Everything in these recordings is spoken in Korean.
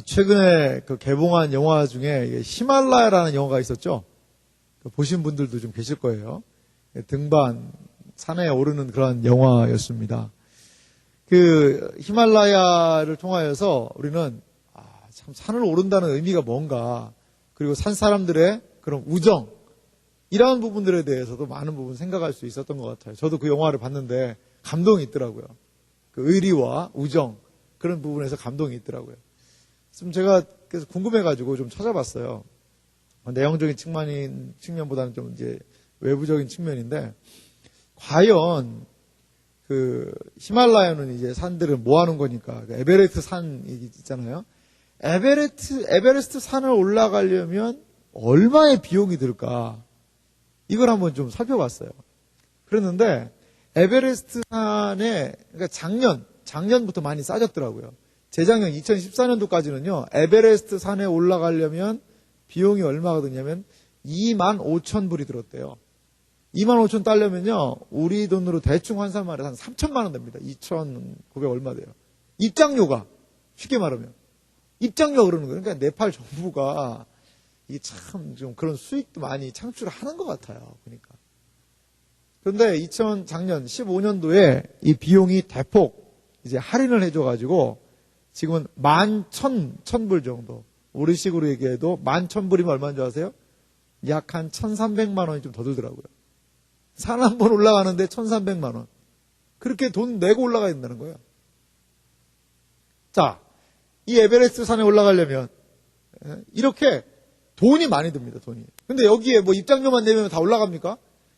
최근에 그 개봉한 영화 중에 히말라야라는 영화가 있었죠. 보신 분들도 좀 계실 거예요. 등반, 산에 오르는 그런 영화였습니다. 그 히말라야를 통하여서 우리는 참 산을 오른다는 의미가 뭔가, 그리고 산 사람들의 그런 우정, 이러한 부분들에 대해서도 많은 부분 생각할 수 있었던 것 같아요. 저도 그 영화를 봤는데 감동이 있더라고요. 그 의리와 우정, 그런 부분에서 감동이 있더라고요. 그래서 제가 그래서 궁금해가지고 좀 찾아봤어요. 내용적인 측면보다는 좀 이제 외부적인 측면인데, 과연 그 히말라야는 이제 산들을 모아놓은 거니까, 에베레스트 산이 있잖아요. 에베레스트 산을 올라가려면 얼마의 비용이 들까? 이걸 한번 좀 살펴봤어요. 그랬는데 에베레스트 산에, 그러니까 작년부터 많이 싸졌더라고요. 재작년 2014년도까지는요, 에베레스트 산에 올라가려면 비용이 얼마가 드냐면 25,000불이 들었대요. 25,000 따려면요, 우리 돈으로 대충 환산만 해서 한 3천만 원 됩니다. 2,900 얼마 돼요. 입장료가, 쉽게 말하면. 입장료 그러는 거예요. 그러니까 네팔 정부가 이게 참 좀 그런 수익도 많이 창출하는 것 같아요. 그러니까. 그런데 작년 15년도에 이 비용이 대폭 이제 할인을 해줘가지고 지금은 11,000불 정도. 우리식으로 얘기해도 11,000불이면 얼마인 줄 아세요? 약 한 1,300만 원이 좀 더 들더라고요. 산 한 번 올라가는데 1,300만 원. 그렇게 돈 내고 올라가야 된다는 거예요. 자, 이 에베레스트 산에 올라가려면 이렇게 돈이 많이 듭니다. 돈이. 근데 여기에 뭐 입장료만 내면 다 올라갑니까?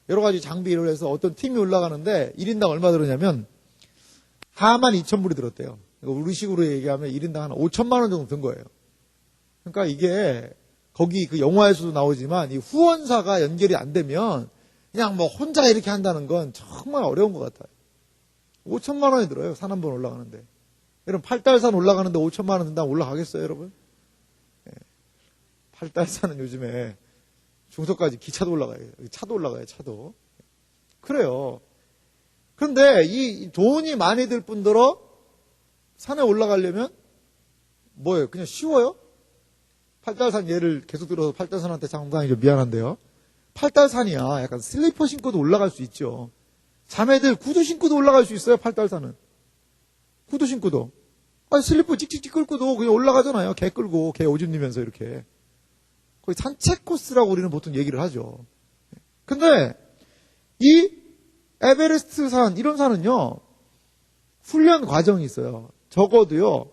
여러 가지 장비를 해서 어떤 팀이 올라가는데 1인당 얼마 들었냐면 42,000불이 들었대요. 우리식으로 얘기하면 1인당 한 5천만 원 정도 든 거예요. 그러니까 이게 거기 그 영화에서도 나오지만 이 후원사가 연결이 안 되면 그냥 뭐 혼자 이렇게 한다는 건 정말 어려운 것 같아요. 5천만 원이 들어요. 산 한 번 올라가는데. 여러분, 팔달산 올라가는데 5천만 원 든다면 올라가겠어요, 여러분? 팔달산은 요즘에 중서까지 기차도 올라가요. 차도 올라가요, 차도. 그래요. 그런데 이 돈이 많이 들 뿐더러 산에 올라가려면 뭐예요? 그냥 쉬워요? 팔달산 예를 계속 들어서 팔달산한테 상당히 좀 미안한데요. 팔달산이야. 약간 슬리퍼 신고도 올라갈 수 있죠. 자매들 구두 신고도 올라갈 수 있어요, 팔달산은. 구두 신고도. 슬리퍼 찍찍찍 끌고도 그냥 올라가잖아요. 개 끌고, 개 오줌 누면서 이렇게. 거의 산책 코스라고 우리는 보통 얘기를 하죠. 근데 이 에베레스트 산, 이런 산은요, 훈련 과정이 있어요. 적어도요,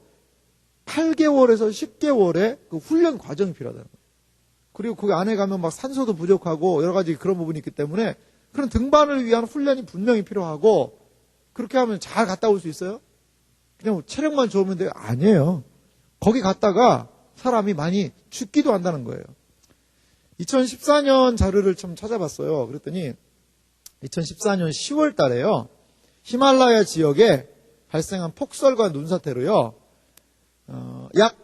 8개월에서 10개월의 그 훈련 과정이 필요하다는 거예요. 그리고 거기 안에 가면 막 산소도 부족하고 여러 가지 그런 부분이 있기 때문에 그런 등반을 위한 훈련이 분명히 필요하고, 그렇게 하면 잘 갔다 올 수 있어요? 그냥 체력만 좋으면 돼요? 아니에요. 거기 갔다가 사람이 많이 죽기도 한다는 거예요. 2014년 자료를 좀 찾아봤어요. 그랬더니 2014년 10월 달에요. 히말라야 지역에 발생한 폭설과 눈사태로요. 약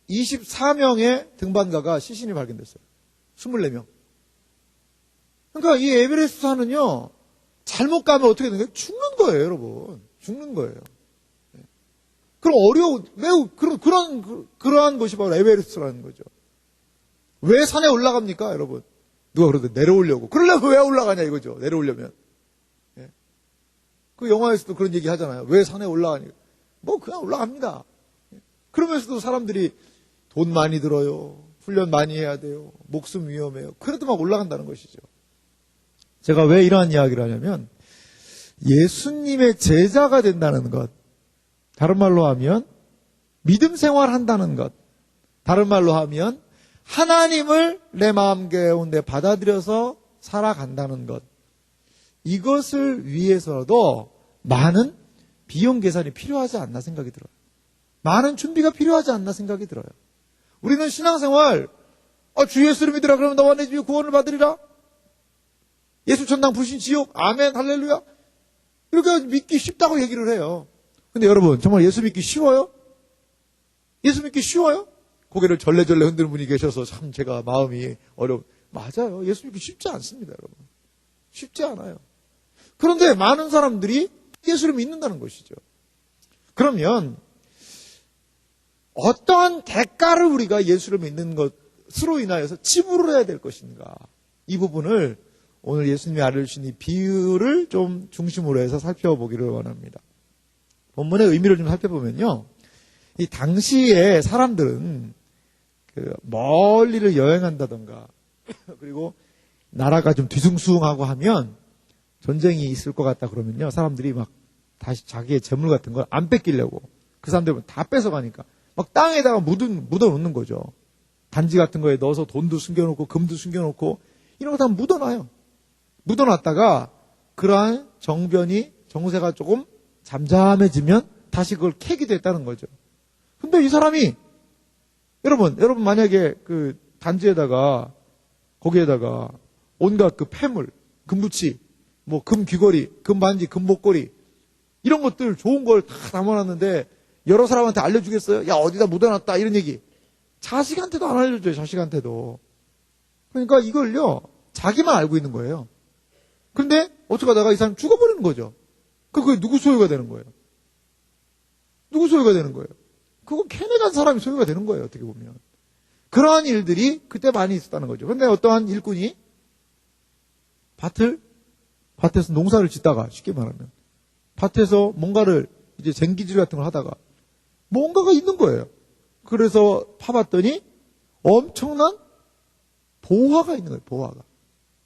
24명의 등반가가 시신이 발견됐어요. 24명. 그러니까 이 에베레스트 산은요, 잘못 가면 어떻게 되는 거예요? 죽는 거예요, 여러분. 죽는 거예요. 그럼 매우 그러한 것이 바로 에베레스트라는 거죠. 왜 산에 올라갑니까, 여러분? 누가 그러던데 내려오려고. 그러려면 왜 올라가냐 이거죠. 내려오려면. 예. 그 영화에서도 그런 얘기 하잖아요. 왜 산에 올라가냐. 뭐 그냥 올라갑니다. 예. 그러면서도 사람들이 돈 많이 들어요. 훈련 많이 해야 돼요. 목숨 위험해요. 그래도 막 올라간다는 것이죠. 제가 왜 이러한 이야기를 하냐면, 예수님의 제자가 된다는 것, 다른 말로 하면 믿음 생활한다는 것, 다른 말로 하면 하나님을 내 마음 가운데 받아들여서 살아간다는 것, 이것을 위해서도 많은 비용 계산이 필요하지 않나 생각이 들어요. 많은 준비가 필요하지 않나 생각이 들어요. 우리는 신앙생활, 주 예수를 믿으라 그러면 너와 내 집이 구원을 받으리라, 예수 천당 불신 지옥, 아멘 할렐루야, 이렇게 믿기 쉽다고 얘기를 해요. 근데 여러분, 정말 예수 믿기 쉬워요? 예수 믿기 쉬워요? 고개를 절레절레 흔드는 분이 계셔서 참 제가 마음이 맞아요. 예수 믿기 쉽지 않습니다, 여러분. 쉽지 않아요. 그런데 많은 사람들이 예수를 믿는다는 것이죠. 그러면 어떠한 대가를 우리가 예수를 믿는 것으로 인하여서 지불을 해야 될 것인가. 이 부분을 오늘 예수님이 알려주신 이 비유를 좀 중심으로 해서 살펴보기를 원합니다. 본문의 의미를 좀 살펴보면요. 이 당시에 사람들은 그 멀리를 여행한다던가 그리고 나라가 좀 뒤숭숭하고 하면 전쟁이 있을 것 같다 그러면요. 사람들이 막 다시 자기의 재물 같은 걸 안 뺏기려고 그 사람들은 다 뺏어가니까 막 땅에다가 묻어놓는 거죠. 단지 같은 거에 넣어서 돈도 숨겨놓고 금도 숨겨놓고 이런 거 다 묻어놔요. 묻어놨다가 그러한 정세가 조금 잠잠해지면 다시 그걸 캐기도 했다는 거죠. 근데 이 사람이 여러분 만약에 그 단지에다가 거기에다가 온갖 그 폐물, 금붙이, 뭐 금 귀걸이, 금 반지, 금 목걸이 이런 것들 좋은 걸 다 담아놨는데 여러 사람한테 알려주겠어요? 야 어디다 묻어놨다 이런 얘기. 자식한테도 안 알려줘요. 자식한테도. 그러니까 이걸요 자기만 알고 있는 거예요. 근데 어쩌다가 이 사람 죽어버리는 거죠. 그게 누구 소유가 되는 거예요? 누구 소유가 되는 거예요? 그거 캐내간 사람이 소유가 되는 거예요. 어떻게 보면. 그러한 일들이 그때 많이 있었다는 거죠. 그런데 어떠한 일꾼이 밭에서 농사를 짓다가 쉽게 말하면 밭에서 뭔가를 이제 쟁기질 같은 걸 하다가 뭔가가 있는 거예요. 그래서 파봤더니 엄청난 보화가 있는 거예요. 보화가.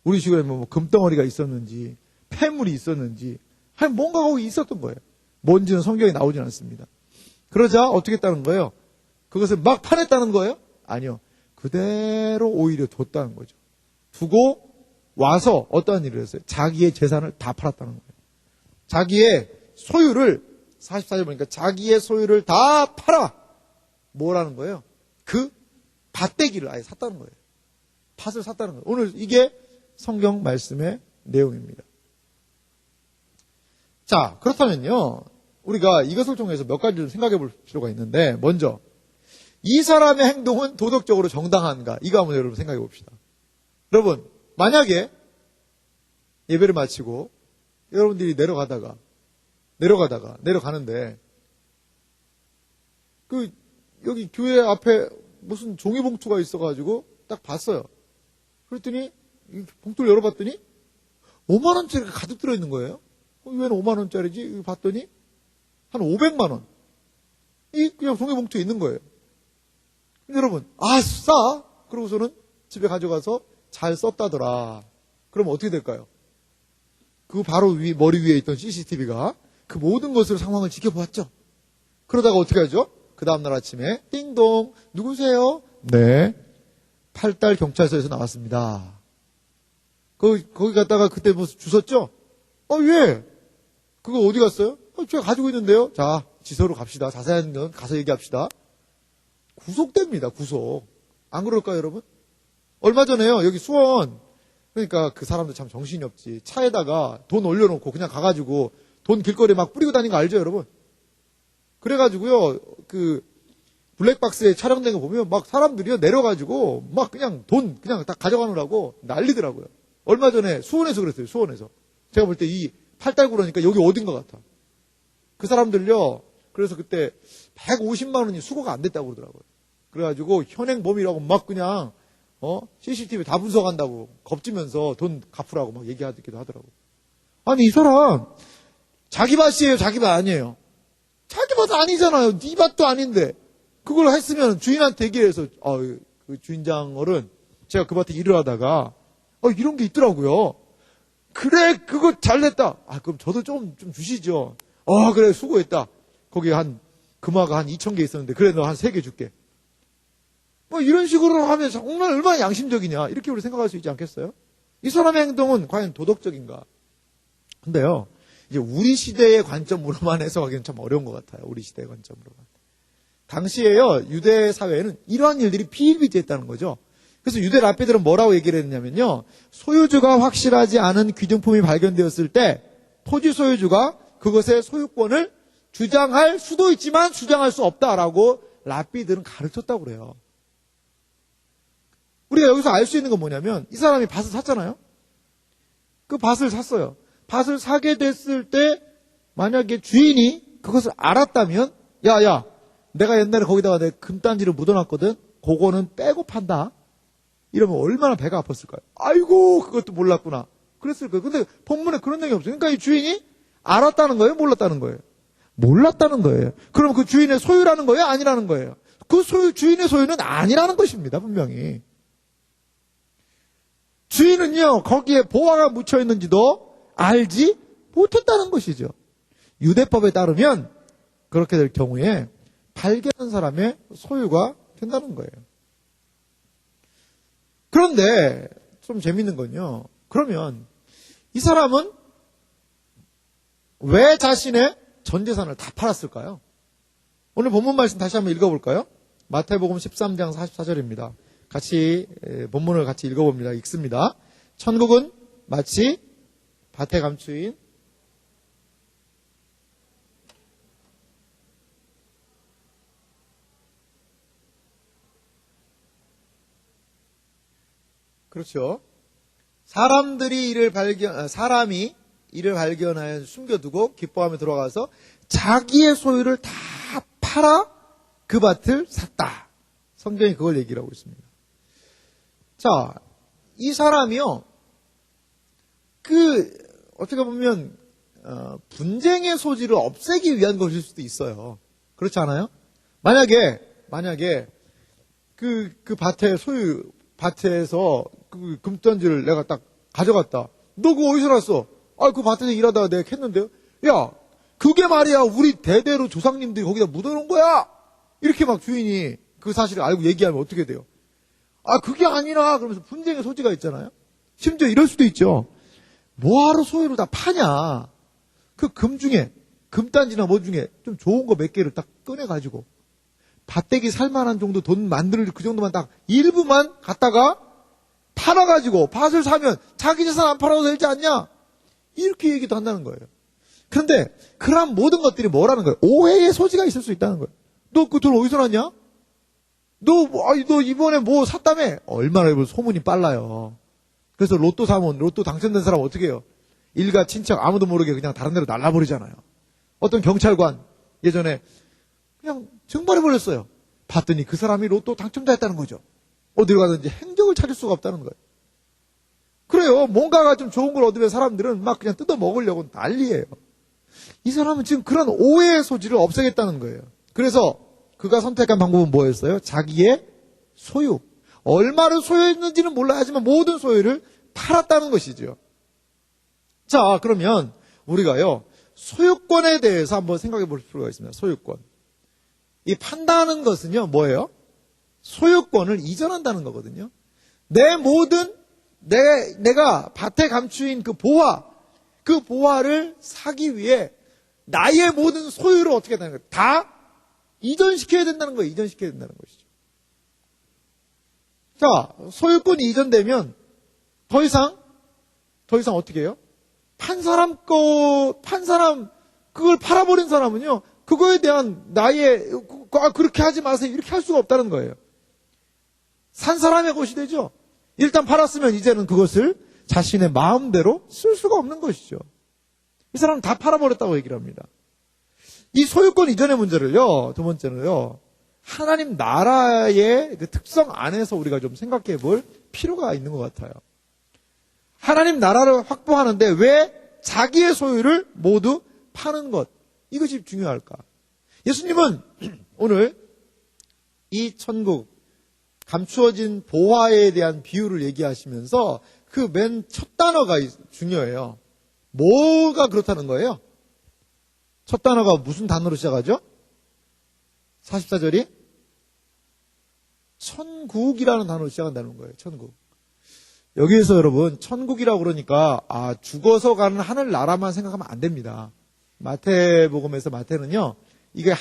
우리 시골에 뭐 금덩어리가 있었는지 폐물이 있었는지 아니 뭔가가 거기 있었던 거예요. 뭔지는 성경에 나오진 않습니다. 그러자 어떻게 했다는 거예요? 그것을 막 파냈다는 거예요? 아니요. 그대로 오히려 뒀다는 거죠. 두고 와서 어떠한 일을 했어요? 자기의 재산을 다 팔았다는 거예요. 자기의 소유를 44절 보니까 자기의 소유를 다 팔아 뭐라는 거예요? 그 밭대기를 아예 샀다는 거예요. 밭을 샀다는 거예요. 오늘 이게 성경 말씀의 내용입니다. 자, 그렇다면요. 우리가 이것을 통해서 몇 가지를 생각해 볼 필요가 있는데 먼저 이 사람의 행동은 도덕적으로 정당한가? 이거 한번 여러분 생각해 봅시다. 여러분 만약에 예배를 마치고 여러분들이 내려가는데 그 여기 교회 앞에 무슨 종이봉투가 있어가지고 딱 봤어요. 그랬더니 봉투를 열어봤더니 5만 원짜리가 가득 들어있는 거예요. 왜 5만 원짜리지? 봤더니 한 500만 원. 이 그냥 종이봉투에 있는 거예요. 근데 여러분 아싸! 그러고서는 집에 가져가서 잘 썼다더라. 그럼 어떻게 될까요? 그 바로 머리 위에 있던 CCTV가 그 모든 것을 상황을 지켜보았죠. 그러다가 어떻게 하죠? 그 다음날 아침에 띵동 누구세요? 네. 팔달 경찰서에서 나왔습니다. 거기 갔다가 그때 뭐 주웠죠? 예. 그거 어디 갔어요? 제가 가지고 있는데요. 자, 지서로 갑시다. 자세한 건 가서 얘기합시다. 구속됩니다. 구속. 안 그럴까요, 여러분? 얼마 전에요. 여기 수원. 그러니까 그 사람들 참 정신이 없지. 차에다가 돈 올려놓고 그냥 가가지고 돈 길거리에 막 뿌리고 다니는 거 알죠, 여러분? 그래가지고요, 그 블랙박스에 촬영된 거 보면 막 사람들이요 내려가지고 막 그냥 돈 그냥 다 가져가느라고 난리더라고요. 얼마 전에 수원에서 그랬어요. 수원에서. 제가 볼 때 이 팔달구라니까 여기 어딘 것 같아. 그 사람들요. 그래서 그때 150만 원이 수거가 안 됐다고 그러더라고요. 그래가지고 현행범이라고 막 그냥 CCTV 다 분석한다고 겁지면서 돈 갚으라고 막 얘기하기도 하더라고요. 아니 이 사람 자기 밭이에요? 자기 밭 아니에요? 자기 밭 아니잖아요. 네 밭도 아닌데 그걸 했으면 주인한테 얘기해서 그 주인장 어른 제가 그 밭에 일을 하다가 이런 게 있더라고요. 그래 그거 잘됐다. 그럼 저도 좀 주시죠. 그래 수고했다. 거기 금화가 한 2,000개 있었는데 그래 너 한 3개 줄게. 뭐 이런 식으로 하면 정말 얼마나 양심적이냐 이렇게 우리 생각할 수 있지 않겠어요? 이 사람의 행동은 과연 도덕적인가? 근데요 이제 우리 시대의 관점으로만 해석하기는 참 어려운 것 같아요. 우리 시대의 관점으로만. 당시에요 유대 사회에는 이러한 일들이 비일비재했다는 거죠. 그래서 유대 랍비들은 뭐라고 얘기를 했냐면요. 소유주가 확실하지 않은 귀중품이 발견되었을 때 토지 소유주가 그것의 소유권을 주장할 수도 있지만 주장할 수 없다라고 랍비들은 가르쳤다고 그래요. 우리가 여기서 알 수 있는 건 뭐냐면 이 사람이 밭을 샀잖아요. 그 밭을 샀어요. 밭을 사게 됐을 때 만약에 주인이 그것을 알았다면 야야 내가 옛날에 거기다가 내 금단지를 묻어놨거든. 그거는 빼고 판다. 이러면 얼마나 배가 아팠을까요? 아이고, 그것도 몰랐구나. 그랬을 거예요. 근데 본문에 그런 내용이 없어요. 그러니까 이 주인이 알았다는 거예요? 몰랐다는 거예요? 몰랐다는 거예요. 그럼 그 주인의 소유라는 거예요? 아니라는 거예요? 그 주인의 소유는 아니라는 것입니다. 분명히. 주인은요, 거기에 보화가 묻혀 있는지도 알지 못했다는 것이죠. 유대법에 따르면 그렇게 될 경우에 발견한 사람의 소유가 된다는 거예요. 그런데 좀 재밌는 건요. 그러면 이 사람은 왜 자신의 전 재산을 다 팔았을까요? 오늘 본문 말씀 다시 한번 읽어볼까요? 마태복음 13장 44절입니다. 같이 본문을 같이 읽어봅니다. 읽습니다. 천국은 마치 밭에 감추인 그렇죠. 사람이 이를 발견하여 숨겨두고 기뻐하며 들어가서 자기의 소유를 다 팔아 그 밭을 샀다. 성경이 그걸 얘기를 하고 있습니다. 자, 이 사람이요, 어떻게 보면, 분쟁의 소지를 없애기 위한 것일 수도 있어요. 그렇지 않아요? 만약에, 그 밭에서 그 금단지를 내가 딱 가져갔다. 너 그거 어디서 났어? 그 밭에서 일하다가 내가 캤는데요? 야, 그게 말이야, 우리 대대로 조상님들이 거기다 묻어놓은 거야! 이렇게 막 주인이 그 사실을 알고 얘기하면 어떻게 돼요? 그게 아니라, 그러면서 분쟁의 소지가 있잖아요? 심지어 이럴 수도 있죠. 뭐하러 소유를 다 파냐? 그 금 중에, 금단지나 뭐 중에 좀 좋은 거 몇 개를 딱 꺼내가지고, 밭대기 살만한 정도 돈 만들 그 정도만 딱 일부만 갖다가 팔아가지고 밭을 사면 자기 재산 안 팔아도 되지 않냐? 이렇게 얘기도 한다는 거예요. 그런데 그런 모든 것들이 뭐라는 거예요? 오해의 소지가 있을 수 있다는 거예요. 너 그 돈 어디서 났냐? 너 이번에 뭐 샀다며? 얼마나 소문이 빨라요. 그래서 로또 사면, 로또 당첨된 사람 어떻게 해요? 일가 친척 아무도 모르게 그냥 다른 데로 날라버리잖아요. 어떤 경찰관 예전에 그냥 증발해버렸어요. 봤더니 그 사람이 로또 당첨자였다는 거죠. 어디로 가든지 행적을 찾을 수가 없다는 거예요. 그래요. 뭔가가 좀 좋은 걸 얻으면 사람들은 막 그냥 뜯어 먹으려고 난리예요. 이 사람은 지금 그런 오해의 소지를 없애겠다는 거예요. 그래서 그가 선택한 방법은 뭐였어요? 자기의 소유. 얼마를 소유했는지는 몰라야 하지만 모든 소유를 팔았다는 것이죠. 자, 그러면 우리가요, 소유권에 대해서 한번 생각해 볼 필요가 있습니다. 소유권. 이 판다는 것은요, 뭐예요? 소유권을 이전한다는 거거든요. 내가 밭에 감추인 그 보화를 사기 위해 나의 모든 소유를 어떻게 한다는 거예요? 다 이전시켜야 된다는 거예요. 이전시켜야 된다는 것이죠. 자, 소유권이 이전되면 더 이상 어떻게 해요? 그걸 팔아버린 사람은요, 그거에 대한 그렇게 하지 마세요. 이렇게 할 수가 없다는 거예요. 산 사람의 것이 되죠. 일단 팔았으면 이제는 그것을 자신의 마음대로 쓸 수가 없는 것이죠. 이 사람은 다 팔아버렸다고 얘기를 합니다. 이 소유권 이전의 문제를요, 두 번째는요, 하나님 나라의 그 특성 안에서 우리가 좀 생각해 볼 필요가 있는 것 같아요. 하나님 나라를 확보하는데 왜 자기의 소유를 모두 파는 것, 이것이 중요할까? 예수님은 오늘 이 천국, 감추어진 보화에 대한 비유를 얘기하시면서 그 맨 첫 단어가 중요해요. 뭐가 그렇다는 거예요? 첫 단어가 무슨 단어로 시작하죠? 44절이 천국이라는 단어로 시작한다는 거예요. 천국. 여기에서 여러분 천국이라고 그러니까 죽어서 가는 하늘나라만 생각하면 안 됩니다. 마태복음에서 마태는요, 이게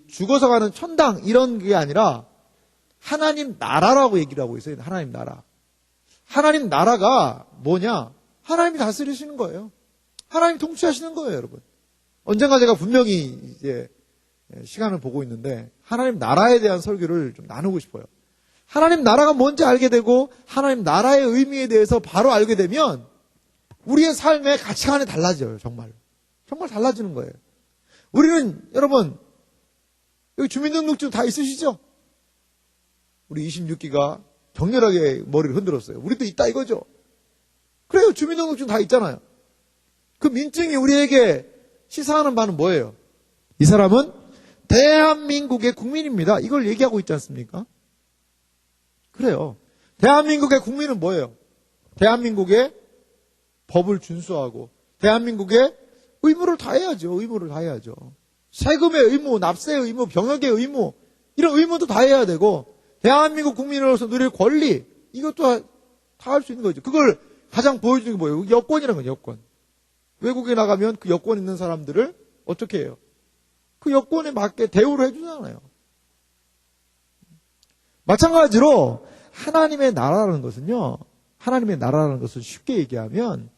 죽어서 가는 천당 이런 게 아니라 하나님 나라라고 얘기를 하고 있어요. 하나님 나라. 하나님 나라가 뭐냐? 하나님이 다스리시는 거예요. 하나님이 통치하시는 거예요, 여러분. 언젠가 제가 분명히 이제 시간을 보고 있는데 하나님 나라에 대한 설교를 좀 나누고 싶어요. 하나님 나라가 뭔지 알게 되고 하나님 나라의 의미에 대해서 바로 알게 되면 우리의 삶의 가치관이 달라져요. 정말 달라지는 거예요. 우리는 여러분 여기 주민등록증 다 있으시죠? 우리 26기가 격렬하게 머리를 흔들었어요. 우리도 있다 이거죠. 그래요. 주민등록증 다 있잖아요. 그 민증이 우리에게 시사하는 바는 뭐예요? 이 사람은 대한민국의 국민입니다. 이걸 얘기하고 있지 않습니까? 그래요. 대한민국의 국민은 뭐예요? 대한민국의 법을 준수하고 대한민국의 의무를 다해야죠. 의무를 다해야죠. 세금의 의무, 납세의 의무, 병역의 의무 이런 의무도 다해야 되고 대한민국 국민으로서 누릴 권리 이것도 다 할 수 있는 거죠. 그걸 가장 보여주는 게 뭐예요? 여권이라는 거죠. 여권. 외국에 나가면 그 여권 있는 사람들을 어떻게 해요? 그 여권에 맞게 대우를 해주잖아요. 마찬가지로 하나님의 나라라는 것은요. 하나님의 나라라는 것을 쉽게 얘기하면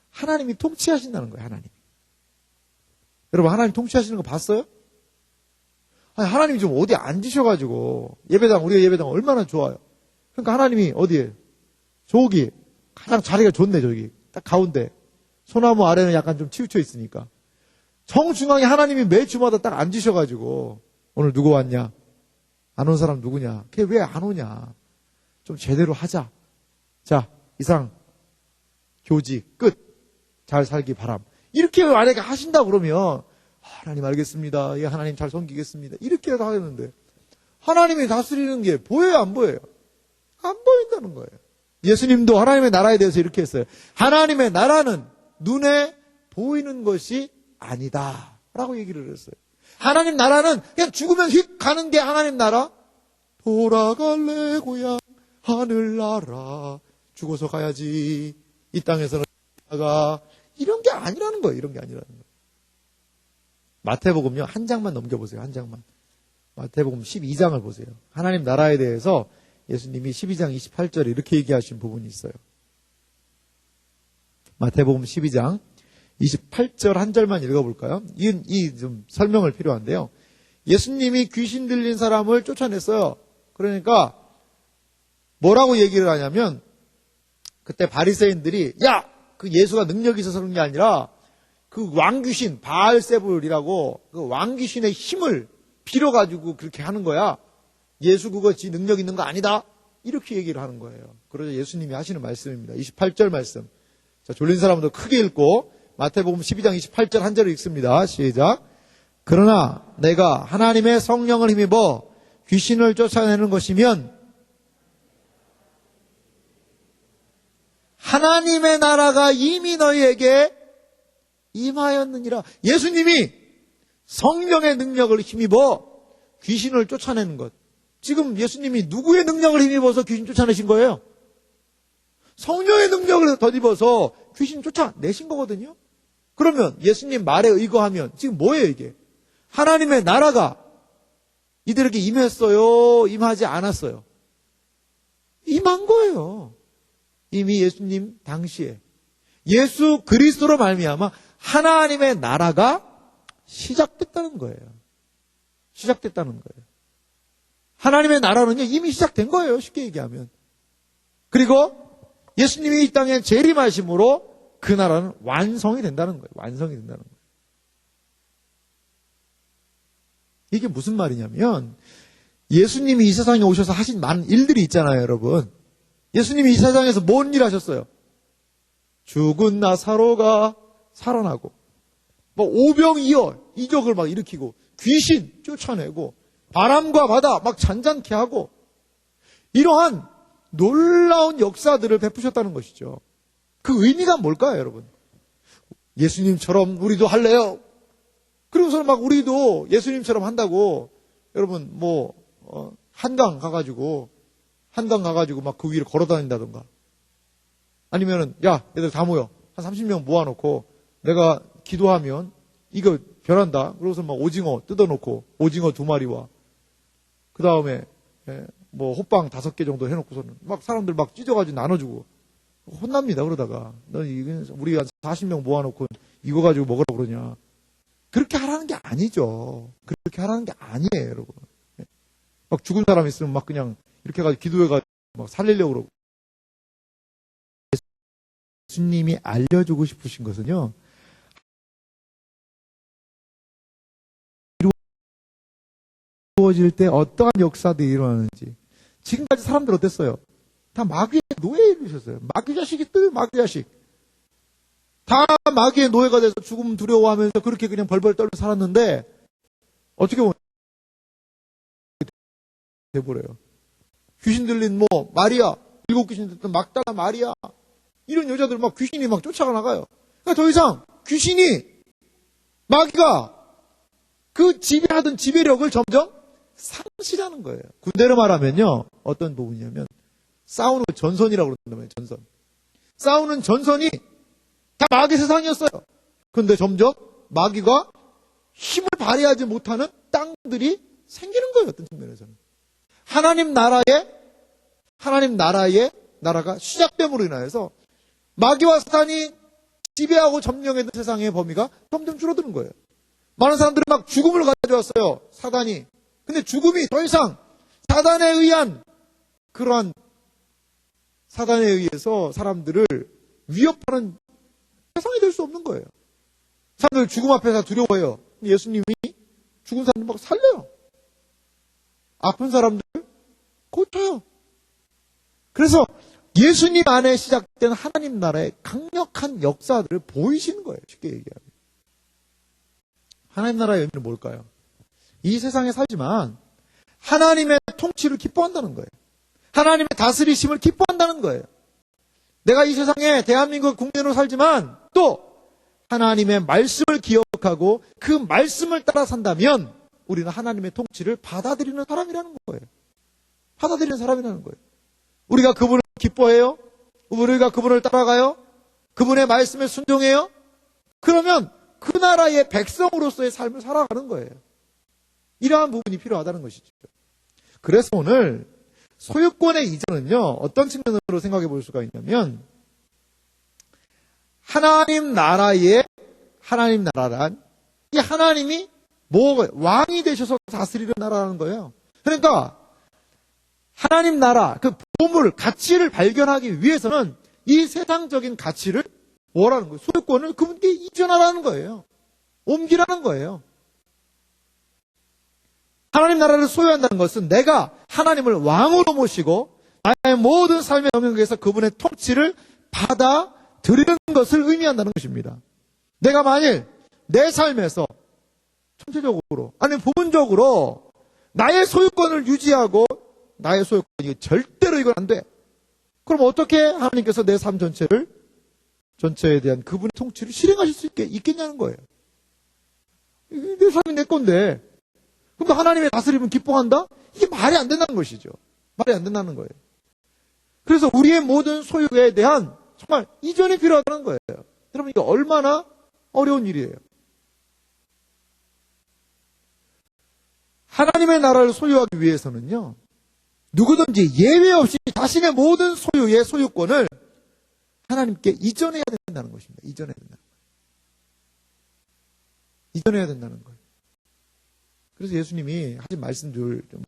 하나님이 통치하신다는 거예요. 하나님. 여러분 하나님 통치하시는 거 봤어요? 아니, 하나님이 좀 어디 앉으셔가지고 예배당 우리가 예배당 얼마나 좋아요. 그러니까 하나님이 어디에? 저기 가장 자리가 좋네. 저기 딱 가운데 소나무 아래는 약간 좀 치우쳐 있으니까 정중앙에 하나님이 매 주마다 딱 앉으셔가지고 오늘 누구 왔냐? 안 온 사람 누구냐? 걔 왜 안 오냐? 좀 제대로 하자. 자 이상 교직 끝. 잘 살기 바람. 이렇게 만약에 하신다 그러면 하나님 알겠습니다. 예, 하나님 잘 섬기겠습니다. 이렇게라도 하겠는데 하나님이 다스리는 게 보여요 안 보여요? 안 보인다는 거예요. 예수님도 하나님의 나라에 대해서 이렇게 했어요. 하나님의 나라는 눈에 보이는 것이 아니다 라고 얘기를 했어요. 하나님 나라는 그냥 죽으면 휙 가는 게 하나님 나라. 돌아갈래 고향 하늘나라. 죽어서 가야지. 이 땅에서는 가 이런 게 아니라는 거예요. 이런 게 아니라는 거예요. 마태복음요. 한 장만 넘겨보세요. 한 장만. 마태복음 12장을 보세요. 하나님 나라에 대해서 예수님이 12장 28절에 이렇게 얘기하신 부분이 있어요. 마태복음 12장 28절 한 절만 읽어볼까요? 이 좀 설명을 필요한데요. 예수님이 귀신 들린 사람을 쫓아냈어요. 그러니까 뭐라고 얘기를 하냐면 그때 바리새인들이 야! 그 예수가 능력이 있어서 그런 게 아니라 그 왕귀신 바알세불이라고 그 왕귀신의 힘을 빌어가지고 그렇게 하는 거야. 예수 그거 지 능력 있는 거 아니다. 이렇게 얘기를 하는 거예요. 그러자 예수님이 하시는 말씀입니다. 28절 말씀. 자, 졸린 사람도 크게 읽고 마태복음 12장 28절 한 절을 읽습니다. 시작. 그러나 내가 하나님의 성령을 힘입어 귀신을 쫓아내는 것이면 하나님의 나라가 이미 너희에게 임하였느니라. 예수님이 성령의 능력을 힘입어 귀신을 쫓아내는 것. 지금 예수님이 누구의 능력을 힘입어서 귀신 쫓아내신 거예요? 성령의 능력을 덧입어서 귀신 쫓아내신 거거든요. 그러면 예수님 말에 의거하면 지금 뭐예요 이게? 하나님의 나라가 이들에게 임했어요? 임하지 않았어요? 임한 거예요. 이미 예수님 당시에 예수 그리스도로 말미암아 하나님의 나라가 시작됐다는 거예요. 시작됐다는 거예요. 하나님의 나라는요 이미 시작된 거예요. 쉽게 얘기하면. 그리고 예수님이 이 땅에 재림하심으로 그 나라는 완성이 된다는 거예요. 완성이 된다는 거예요. 이게 무슨 말이냐면 예수님이 이 세상에 오셔서 하신 많은 일들이 있잖아요, 여러분. 예수님이 이 세상에서 뭔 일 하셨어요? 죽은 나사로가 살아나고, 오병이어 이적을 막 일으키고, 귀신 쫓아내고, 바람과 바다 막 잔잔케 하고, 이러한 놀라운 역사들을 베푸셨다는 것이죠. 그 의미가 뭘까요, 여러분? 예수님처럼 우리도 할래요? 그리고서는 막 우리도 예수님처럼 한다고, 여러분, 한강 가가지고 막 그 위를 걸어 다닌다던가. 아니면은, 야, 얘들 다 모여. 한 30명 모아놓고, 내가 기도하면, 이거 변한다. 그러고서 막 오징어 뜯어놓고, 오징어 2마리와, 그 다음에, 호빵 5개 정도 해놓고서는, 막 사람들 막 찢어가지고 나눠주고, 혼납니다, 그러다가. 너, 우리 한 40명 모아놓고, 이거 가지고 먹으라고 그러냐. 그렇게 하라는 게 아니죠. 그렇게 하라는 게 아니에요, 여러분. 막 죽은 사람 있으면 막 그냥, 이렇게 해가지고 기도해가지고 막 살리려고 그러고. 예수님이 알려주고 싶으신 것은요. 어려워질 때 어떠한 역사들이 일어나는지. 지금까지 사람들 어땠어요? 다 마귀의 노예에 이르셨어요. 마귀 자식이 마귀 자식. 다 마귀의 노예가 돼서 죽음 두려워하면서 그렇게 그냥 벌벌 떨며 살았는데 어떻게 보면 돼버려요. 귀신 들린 마리아, 7 귀신 들던 막달라 마리아, 이런 여자들 막 귀신이 막 쫓아가 나가요. 그러니까 더 이상 귀신이, 마귀가 그 지배하던 지배력을 점점 상실하는 거예요. 군대로 말하면요, 어떤 부분이냐면 싸우는 전선이라고 그런단 말이에요. 전선. 싸우는 전선이 다 마귀 세상이었어요. 그런데 점점 마귀가 힘을 발휘하지 못하는 땅들이 생기는 거예요. 어떤 측면에서는. 하나님 나라의 나라가 시작됨으로 인하여서 마귀와 사탄이 지배하고 점령했던 세상의 범위가 점점 줄어드는 거예요. 많은 사람들이 막 죽음을 가져왔어요. 사단이. 근데 죽음이 더 이상 사단에 의한 그러한 사단에 의해서 사람들을 위협하는 세상이 될 수 없는 거예요. 사람들 죽음 앞에서 두려워해요. 예수님이 죽은 사람들 막 살려요. 아픈 사람들 고쳐요. 그래서 예수님 안에 시작된 하나님 나라의 강력한 역사들을 보이시는 거예요. 쉽게 얘기하면. 하나님 나라의 의미는 뭘까요? 이 세상에 살지만 하나님의 통치를 기뻐한다는 거예요. 하나님의 다스리심을 기뻐한다는 거예요. 내가 이 세상에 대한민국 국민으로 살지만 또 하나님의 말씀을 기억하고 그 말씀을 따라 산다면 우리는 하나님의 통치를 받아들이는 사람이라는 거예요. 받아들이는 사람이라는 거예요. 우리가 그분을 기뻐해요? 우리가 그분을 따라가요? 그분의 말씀에 순종해요? 그러면 그 나라의 백성으로서의 삶을 살아가는 거예요. 이러한 부분이 필요하다는 것이죠. 그래서 오늘 소유권의 이전은요, 어떤 측면으로 생각해 볼 수가 있냐면, 하나님 나라란, 이 하나님이 왕이 되셔서 다스리는 나라라는 거예요. 그러니까, 하나님 나라, 그 보물, 가치를 발견하기 위해서는 이 세상적인 가치를 뭐라는 거예요? 소유권을 그분께 이전하라는 거예요. 옮기라는 거예요. 하나님 나라를 소유한다는 것은 내가 하나님을 왕으로 모시고 나의 모든 삶의 영역에서 그분의 통치를 받아들이는 것을 의미한다는 것입니다. 내가 만일 내 삶에서 전체적으로 아니면 부분적으로 나의 소유권을 유지하고 나의 소유권이 절대로 이건 안 돼. 그럼 어떻게 하나님께서 내 삶 전체에 대한 그분의 통치를 실행하실 수 있겠냐는 거예요. 내 삶이 내 건데 그럼 하나님의 다스림은 기뻐한다? 이게 말이 안 된다는 것이죠. 말이 안 된다는 거예요. 그래서 우리의 모든 소유에 대한 정말 이전이 필요하다는 거예요. 여러분 이게 얼마나 어려운 일이에요. 하나님의 나라를 소유하기 위해서는요. 누구든지 예외 없이 자신의 모든 소유의 소유권을 하나님께 이전해야 된다는 것입니다. 이전해야 된다는 거예요. 그래서 예수님이 하신 말씀들 좀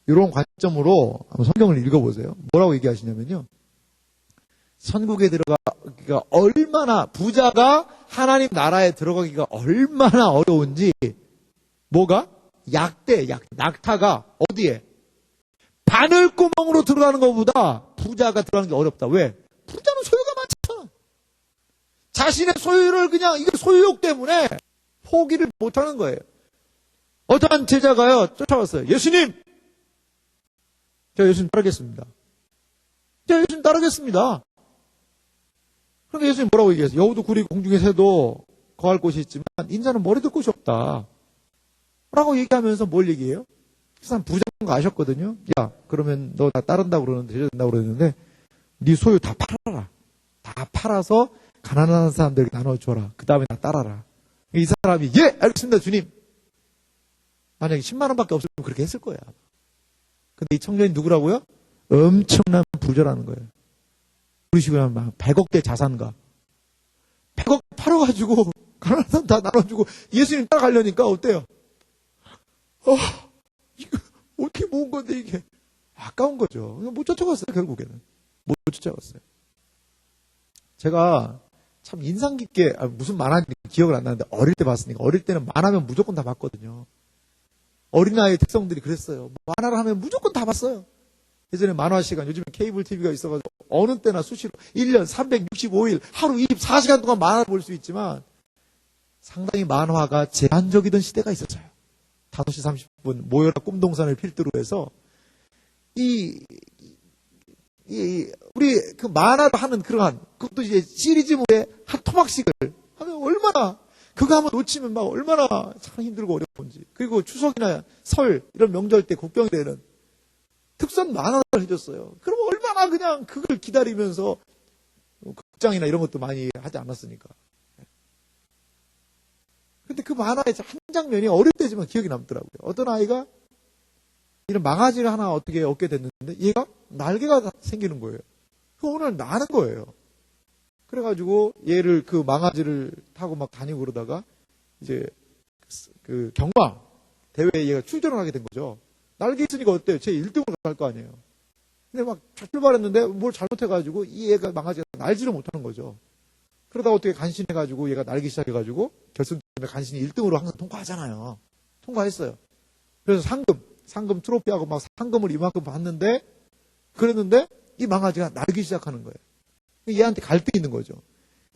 이런 관점으로 한번 성경을 읽어보세요. 뭐라고 얘기하시냐면요. 천국에 들어가기가 얼마나 부자가 하나님 나라에 들어가기가 얼마나 어려운지 뭐가? 낙타가 어디에? 바늘구멍으로 들어가는 것보다 부자가 들어가는 게 어렵다. 왜? 부자는 소유가 많잖아. 자신의 소유를 그냥 이게 소유욕 때문에 포기를 못하는 거예요. 어떠한 제자가요 쫓아왔어요. 예수님! 제가 예수님 따르겠습니다. 그러니까 예수님 뭐라고 얘기했어요? 여우도 굴이고 공중의 새도 거할 곳이 있지만 인자는 머리 들 곳이 없다. 라고 얘기하면서 뭘 얘기해요? 그 사람 부자인 거 아셨거든요. 야, 그러면 너 나 따른다고 그러는데, 제자된다고 그러는데, 네 소유 다 팔아라. 다 팔아서 가난한 사람들에게 나눠줘라. 그 다음에 나 따라라. 이 사람이, 예! 알겠습니다, 주님. 만약에 10만 원밖에 없으면 그렇게 했을 거야. 근데 이 청년이 누구라고요? 엄청난 부자라는 거예요. 우리 식으로 하면 막 100억대 자산가. 100억 팔아가지고, 가난한 사람 다 나눠주고, 예수님 따라가려니까 어때요? 이거 어떻게 모은 건데 이게 아까운 거죠. 못 쫓아갔어요. 결국에는 못 쫓아갔어요. 제가 참 인상 깊게 무슨 만화인지 기억을 안 나는데 어릴 때 봤으니까 어릴 때는 만화면 무조건 다 봤거든요. 어린아이의 특성들이 그랬어요. 만화를 하면 무조건 다 봤어요. 예전에 만화 시간, 요즘에 케이블 TV가 있어가지고 어느 때나 수시로 1년 365일 하루 24시간 동안 만화를 볼 수 있지만 상당히 만화가 제한적이던 시대가 있었어요. 5시 30분 모여라 꿈동산을 필두로 해서 우리 그 만화를 하는 그러한 그것도 이제 시리즈물의 한 토막씩을 하면 얼마나 그거 한번 놓치면 막 얼마나 참 힘들고 어려운지. 그리고 추석이나 설 이런 명절 때 국경일에는 특선 만화를 해줬어요. 그러면 얼마나 그냥 그걸 기다리면서 극장이나 이런 것도 많이 하지 않았으니까. 근데 그 만화의 한 장면이 어릴 때지만 기억이 남더라고요. 어떤 아이가 이런 망아지를 하나 어떻게 얻게 됐는데 얘가 날개가 생기는 거예요. 그 오늘 나는 거예요. 그래가지고 얘를 그 망아지를 타고 막 다니고 그러다가 이제 그 경마 대회에 얘가 출전을 하게 된 거죠. 날개 있으니까 어때요? 제 1등으로 갈 거 아니에요. 근데 막 출발했는데 뭘 잘못해가지고 이 애가 망아지가 날지를 못하는 거죠. 그러다가 어떻게 간신해가지고 얘가 날기 시작해가지고 결승전에 간신히 1등으로 항상 통과하잖아요. 통과했어요. 그래서 상금 트로피하고 막 상금을 이만큼 받는데 그랬는데 이 망아지가 날기 시작하는 거예요. 얘한테 갈등이 있는 거죠.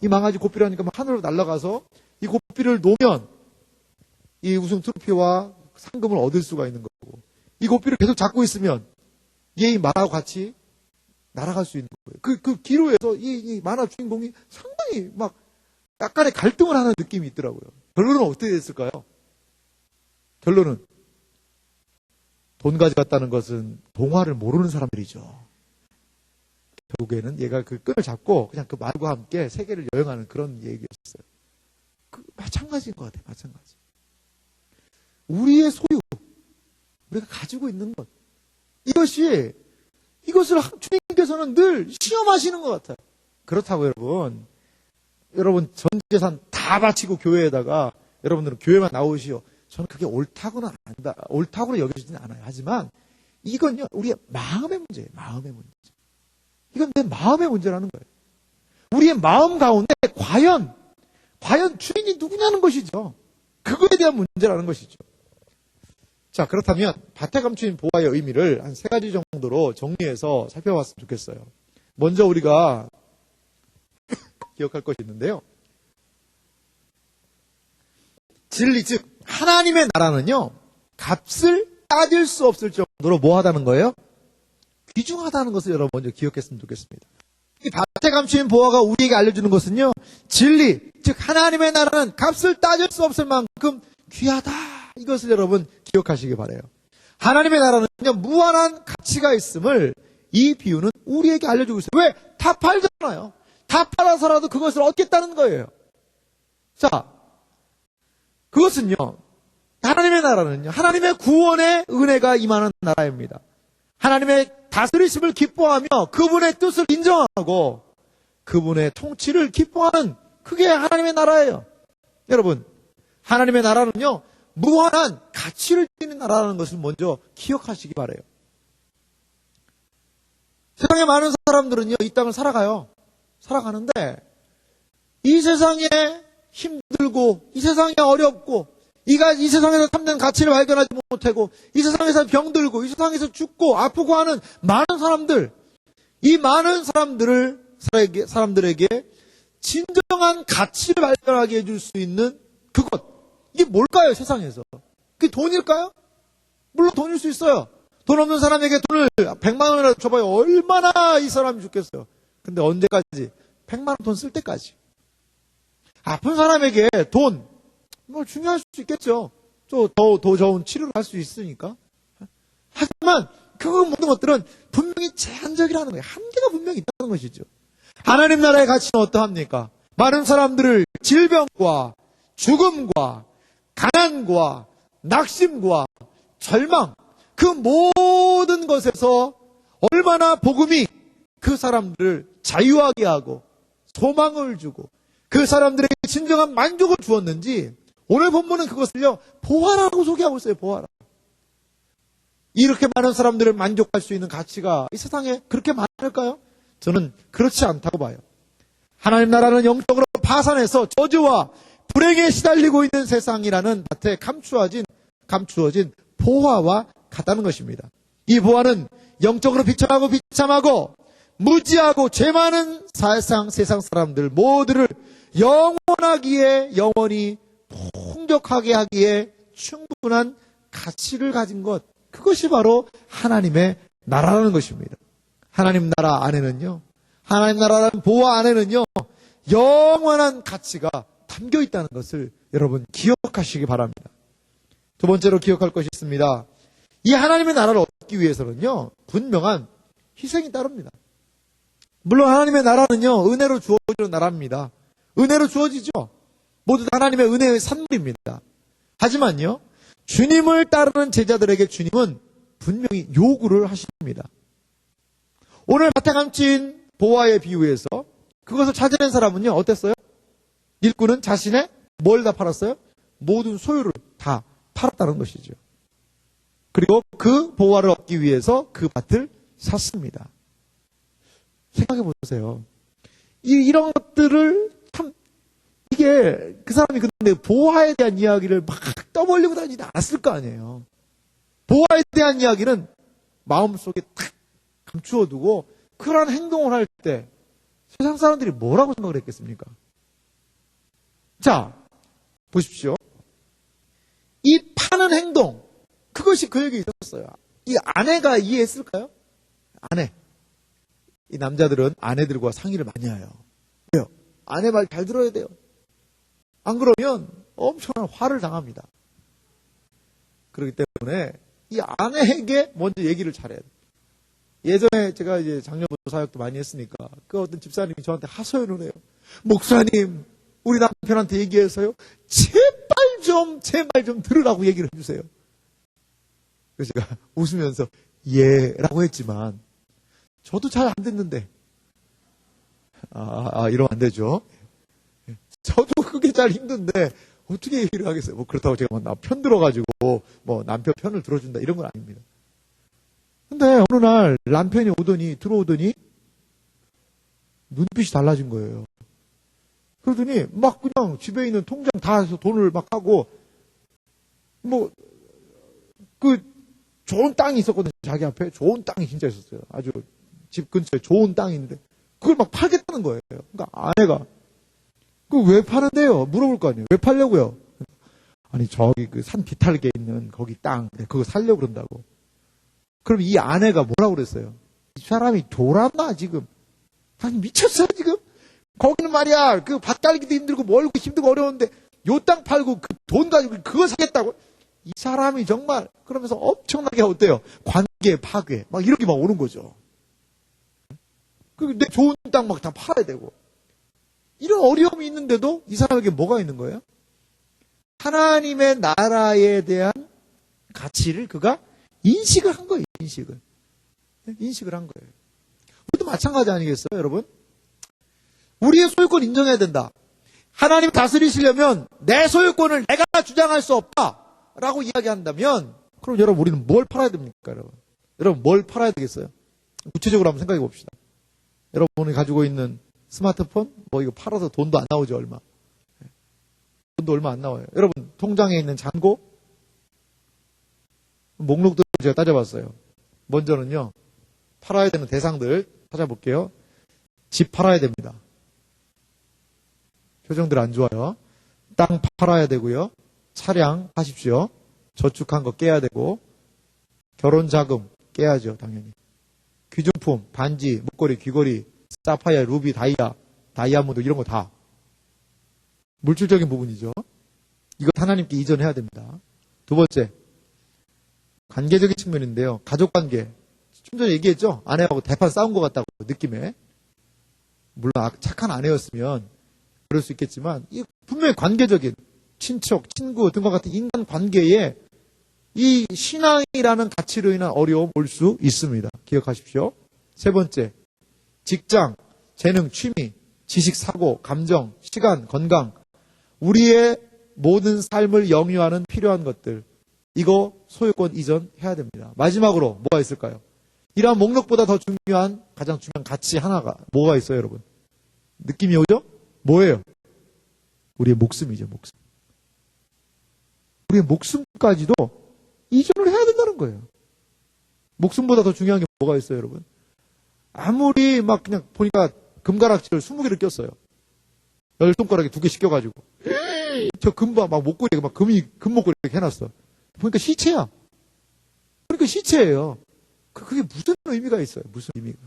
이 망아지 고삐를 하니까 막 하늘로 날아가서 이 고삐를 놓으면 이 우승 트로피와 상금을 얻을 수가 있는 거고 이 고삐를 계속 잡고 있으면 얘 이 말하고 같이 날아갈 수 있는 거예요. 그 기로에서 이 만화 주인공이 상당히 막 약간의 갈등을 하는 느낌이 있더라고요. 결론은 어떻게 됐을까요? 결론은 돈 가져갔다는 것은 동화를 모르는 사람들이죠. 결국에는 얘가 그 끈을 잡고 그냥 그 말과 함께 세계를 여행하는 그런 얘기였어요. 마찬가지인 것 같아요. 마찬가지. 우리의 소유, 우리가 가지고 있는 것, 이것을 주님께서는 늘 시험하시는 것 같아요. 그렇다고 여러분 전 재산 다 바치고 교회에다가 여러분들은 교회만 나오시오. 저는 그게 옳다고는 옳다고는 여겨지지는 않아요. 하지만 이건요 우리의 마음의 문제예요. 마음의 문제. 이건 내 마음의 문제라는 거예요. 우리의 마음 가운데 과연 주인이 누구냐는 것이죠. 그거에 대한 문제라는 것이죠. 자, 그렇다면 밭에 감추인 보화의 의미를 한 3가지 정도로 정리해서 살펴봤으면 좋겠어요. 먼저 우리가 기억할 것이 있는데요. 진리, 즉 하나님의 나라는요. 값을 따질 수 없을 정도로 뭐하다는 거예요? 귀중하다는 것을 여러분 먼저 기억했으면 좋겠습니다. 이 밭에 감추인 보화가 우리에게 알려주는 것은요. 진리, 즉 하나님의 나라는 값을 따질 수 없을 만큼 귀하다. 이것을 여러분 기억하시기 바라요. 하나님의 나라는요. 무한한 가치가 있음을 이 비유는 우리에게 알려주고 있어요. 왜? 다 팔잖아요. 다 팔아서라도 그것을 얻겠다는 거예요. 자, 그것은요. 하나님의 나라는요. 하나님의 구원의 은혜가 임하는 나라입니다. 하나님의 다스리심을 기뻐하며 그분의 뜻을 인정하고 그분의 통치를 기뻐하는 그게 하나님의 나라예요. 여러분, 하나님의 나라는요. 무한한 가치를 지닌 나라라는 것을 먼저 기억하시기 바라요. 세상에 많은 사람들은요. 이 땅을 살아가는데 이 세상에 힘들고 이 세상에 어렵고 이 세상에서 참된 가치를 발견하지 못하고 이 세상에서 병들고 이 세상에서 죽고 아프고 하는 많은 사람들, 이 많은 사람들에게 진정한 가치를 발견하게 해줄 수 있는 그것, 이게 뭘까요? 세상에서 그게 돈일까요? 물론 돈일 수 있어요. 돈 없는 사람에게 돈을 100만 원이라도 줘봐요. 얼마나 이 사람이 좋겠어요. 근데 언제까지? 100만 원 돈 쓸 때까지. 아픈 사람에게 돈 중요할 수 있겠죠. 더 좋은 치료를 할 수 있으니까. 하지만 그 모든 것들은 분명히 제한적이라는 거예요. 한계가 분명히 있다는 것이죠. 하나님 나라의 가치는 어떠합니까? 많은 사람들을 질병과 죽음과 가난과 낙심과 절망, 그 모든 것에서 얼마나 복음이 그 사람들을 자유하게 하고 소망을 주고 그 사람들에게 진정한 만족을 주었는지 오늘 본문은 그것을요 보화라고 소개하고 있어요. 보화라. 이렇게 많은 사람들을 만족할 수 있는 가치가 이 세상에 그렇게 많을까요? 저는 그렇지 않다고 봐요. 하나님 나라는 영적으로 파산해서 저주와 불행에 시달리고 있는 세상이라는 밭에 감추어진 보화와 같다는 것입니다. 이 보화는 영적으로 비참하고 무지하고 죄 많은 세상 사람들 모두를 영원히 풍족하게 하기에 충분한 가치를 가진 것, 그것이 바로 하나님의 나라라는 것입니다. 하나님 나라 안에는요, 하나님 나라라는 보화 안에는요, 영원한 가치가 담겨 있다는 것을 여러분 기억하시기 바랍니다. 두 번째로 기억할 것이 있습니다. 이 하나님의 나라를 얻기 위해서는요, 분명한 희생이 따릅니다. 물론 하나님의 나라는요, 은혜로 주어지는 나라입니다. 은혜로 주어지죠. 모두 다 하나님의 은혜의 산물입니다. 하지만요, 주님을 따르는 제자들에게 주님은 분명히 요구를 하십니다. 오늘 밭에 감친 보화에 비유해서 그것을 찾아낸 사람은요, 어땠어요? 일꾼은 자신의 뭘 다 팔았어요? 모든 소유를 다 팔았다는 것이죠. 그리고 그 보화를 얻기 위해서 그 밭을 샀습니다. 생각해 보세요. 이런 것들을 참, 이게 그 사람이 근데 보화에 대한 이야기를 막 떠벌리고 다니지 않았을 거 아니에요. 보화에 대한 이야기는 마음속에 탁 감추어두고 그런 행동을 할 때 세상 사람들이 뭐라고 생각을 했겠습니까? 자, 보십시오. 이 파는 행동, 그것이 그에게 있었어요. 이 아내가 이해했을까요? 아내. 이 남자들은 아내들과 상의를 많이 해요. 왜요? 아내 말 잘 들어야 돼요. 안 그러면 엄청난 화를 당합니다. 그렇기 때문에 이 아내에게 먼저 얘기를 잘해야 돼요. 예전에 제가 이제 장년부도 사역도 많이 했으니까 그 어떤 집사님이 저한테 하소연을 해요. 목사님, 우리 남편한테 얘기해서요, 제발 좀 제 말 좀 들으라고 얘기를 해주세요. 그래서 제가 웃으면서 예라고 했지만 저도 잘 안 듣는데 이러면 안 되죠. 저도 그게 잘 힘든데 어떻게 얘기를 하겠어요. 뭐 그렇다고 제가 나 편 들어가지고 뭐 남편 편을 들어준다 이런 건 아닙니다. 근데 어느 날 남편이 들어오더니 눈빛이 달라진 거예요. 그러더니 막 그냥 집에 있는 통장 다 해서 돈을 막 하고 뭐 그 좋은 땅이 있었거든요. 자기 앞에 좋은 땅이 진짜 있었어요. 아주 집 근처에 좋은 땅이 있는데 그걸 막 팔겠다는 거예요. 그러니까 아내가 그 왜 파는데요? 물어볼 거 아니에요. 왜 팔려고요? 아니 저기 그 산 비탈게 있는 거기 땅 그거 살려고 그런다고. 그럼 이 아내가 뭐라고 그랬어요? 이 사람이 돌았나 지금? 아니 미쳤어요 지금? 거기는 말이야 그 밭 갈기도 힘들고 멀고 힘들고 어려운데 요 땅 팔고 그 돈 가지고 그거 사겠다고? 이 사람이 정말 그러면서 엄청나게 어때요? 관계 파괴 막 이렇게 막 오는 거죠. 내 좋은 땅 막 다 팔아야 되고 이런 어려움이 있는데도 이 사람에게 뭐가 있는 거예요? 하나님의 나라에 대한 가치를 그가 인식을 한 거예요. 인식을 한 거예요. 우리도 마찬가지 아니겠어요, 여러분? 우리의 소유권 인정해야 된다. 하나님 다스리시려면 내 소유권을 내가 주장할 수 없다라고 이야기한다면 그럼 여러분 우리는 뭘 팔아야 됩니까, 여러분? 여러분 뭘 팔아야 되겠어요? 구체적으로 한번 생각해 봅시다. 여러분이 가지고 있는 스마트폰 뭐 이거 팔아서 돈도 안 나오죠, 얼마. 돈도 얼마 안 나와요. 여러분 통장에 있는 잔고 목록들을 제가 따져봤어요. 먼저는요, 팔아야 되는 대상들 찾아볼게요. 집 팔아야 됩니다. 표정들 안 좋아요. 땅 팔아야 되고요. 차량 하십시오. 저축한 거 깨야 되고, 결혼 자금 깨야죠, 당연히. 귀중품, 반지, 목걸이, 귀걸이, 사파이어, 루비, 다이아몬드 이런 거 다. 물질적인 부분이죠. 이거 하나님께 이전해야 됩니다. 두 번째, 관계적인 측면인데요. 가족관계. 좀 전에 얘기했죠? 아내하고 대판 싸운 것 같다고 느낌에. 물론 착한 아내였으면 그럴 수 있겠지만 분명히 관계적인 친척, 친구 등과 같은 인간 관계에 이 신앙이라는 가치로 인한 어려움 올 수 있습니다. 기억하십시오. 세 번째, 직장, 재능, 취미, 지식, 사고, 감정, 시간, 건강, 우리의 모든 삶을 영유하는 필요한 것들, 이거 소유권 이전해야 됩니다. 마지막으로 뭐가 있을까요? 이러한 목록보다 더 중요한, 가장 중요한 가치 하나가 뭐가 있어요, 여러분? 느낌이 오죠? 뭐예요? 우리의 목숨이죠, 목숨. 우리의 목숨까지도 이전을 해야 된다는 거예요. 목숨보다 더 중요한 게 뭐가 있어요, 여러분? 아무리 막 그냥 보니까 금가락지를 20개를 꼈어요. 10손가락에 2개씩 껴가지고. 저 금봐, 막 목걸이에 막 금목걸이 이렇게 해놨어. 보니까 시체야. 그러니까 시체예요. 그게 무슨 의미가 있어요? 무슨 의미가.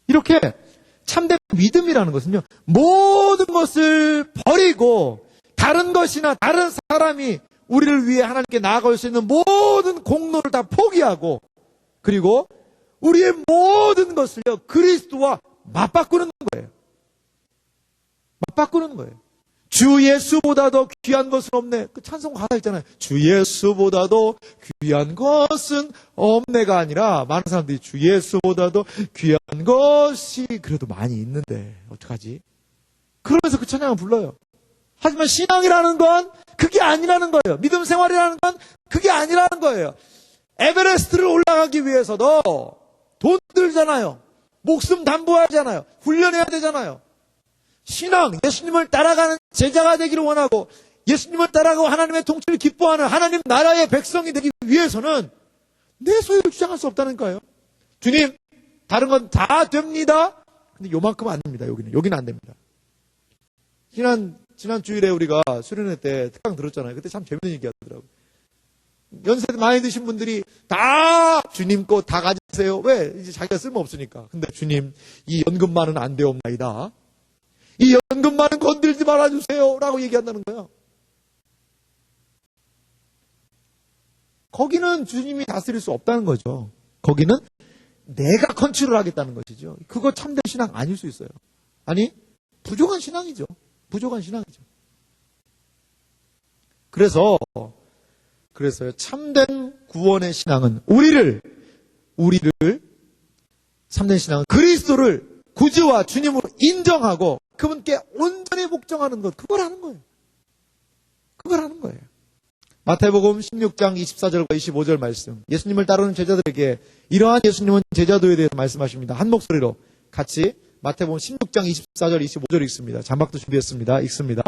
이렇게 참된 믿음이라는 것은요, 모든 것을 버리고 다른 것이나 다른 사람이 우리를 위해 하나님께 나아갈 수 있는 모든 공로를 다 포기하고, 그리고 우리의 모든 것을요, 그리스도와 맞바꾸는 거예요. 맞바꾸는 거예요. 주 예수보다도 귀한 것은 없네. 그 찬송 가사 있잖아요. 주 예수보다도 귀한 것은 없네가 아니라, 많은 사람들이 주 예수보다도 귀한 것이 그래도 많이 있는데 어떡하지? 그러면서 그 찬양을 불러요. 하지만 신앙이라는 건 그게 아니라는 거예요. 믿음 생활이라는 건 그게 아니라는 거예요. 에베레스트를 올라가기 위해서도 돈 들잖아요. 목숨 담보하잖아요. 훈련해야 되잖아요. 신앙, 예수님을 따라가는 제자가 되기를 원하고 예수님을 따라가고 하나님의 통치를 기뻐하는 하나님 나라의 백성이 되기 위해서는 내 소유를 주장할 수 없다는 거예요. 주님, 다른 건 다 됩니다. 근데 요만큼은 안 됩니다. 여기는 안 됩니다. 지난 주일에 우리가 수련회 때 특강 들었잖아요. 그때 참 재밌는 얘기 하더라고요. 연세 많이 드신 분들이 다 주님 거 다 가지세요. 왜? 이제 자기가 쓸모없으니까. 근데 주님, 이 연금만은 안 되옵나이다. 이 연금만은 건들지 말아주세요. 라고 얘기한다는 거예요. 거기는 주님이 다스릴 수 없다는 거죠. 거기는 내가 컨트롤 하겠다는 것이죠. 그거 참된 신앙 아닐 수 있어요. 아니, 부족한 신앙이죠. 부족한 신앙이죠. 그래서요, 참된 구원의 신앙은 우리를 참된 신앙은 그리스도를 구주와 주님으로 인정하고 그분께 온전히 복종하는 것, 그걸 하는 거예요. 그걸 하는 거예요. 마태복음 16장 24절과 25절 말씀. 예수님을 따르는 제자들에게 이러한 예수님은 제자도에 대해서 말씀하십니다. 한 목소리로 같이 마태복음 16장 24절 25절 읽습니다. 자막도 준비했습니다. 읽습니다.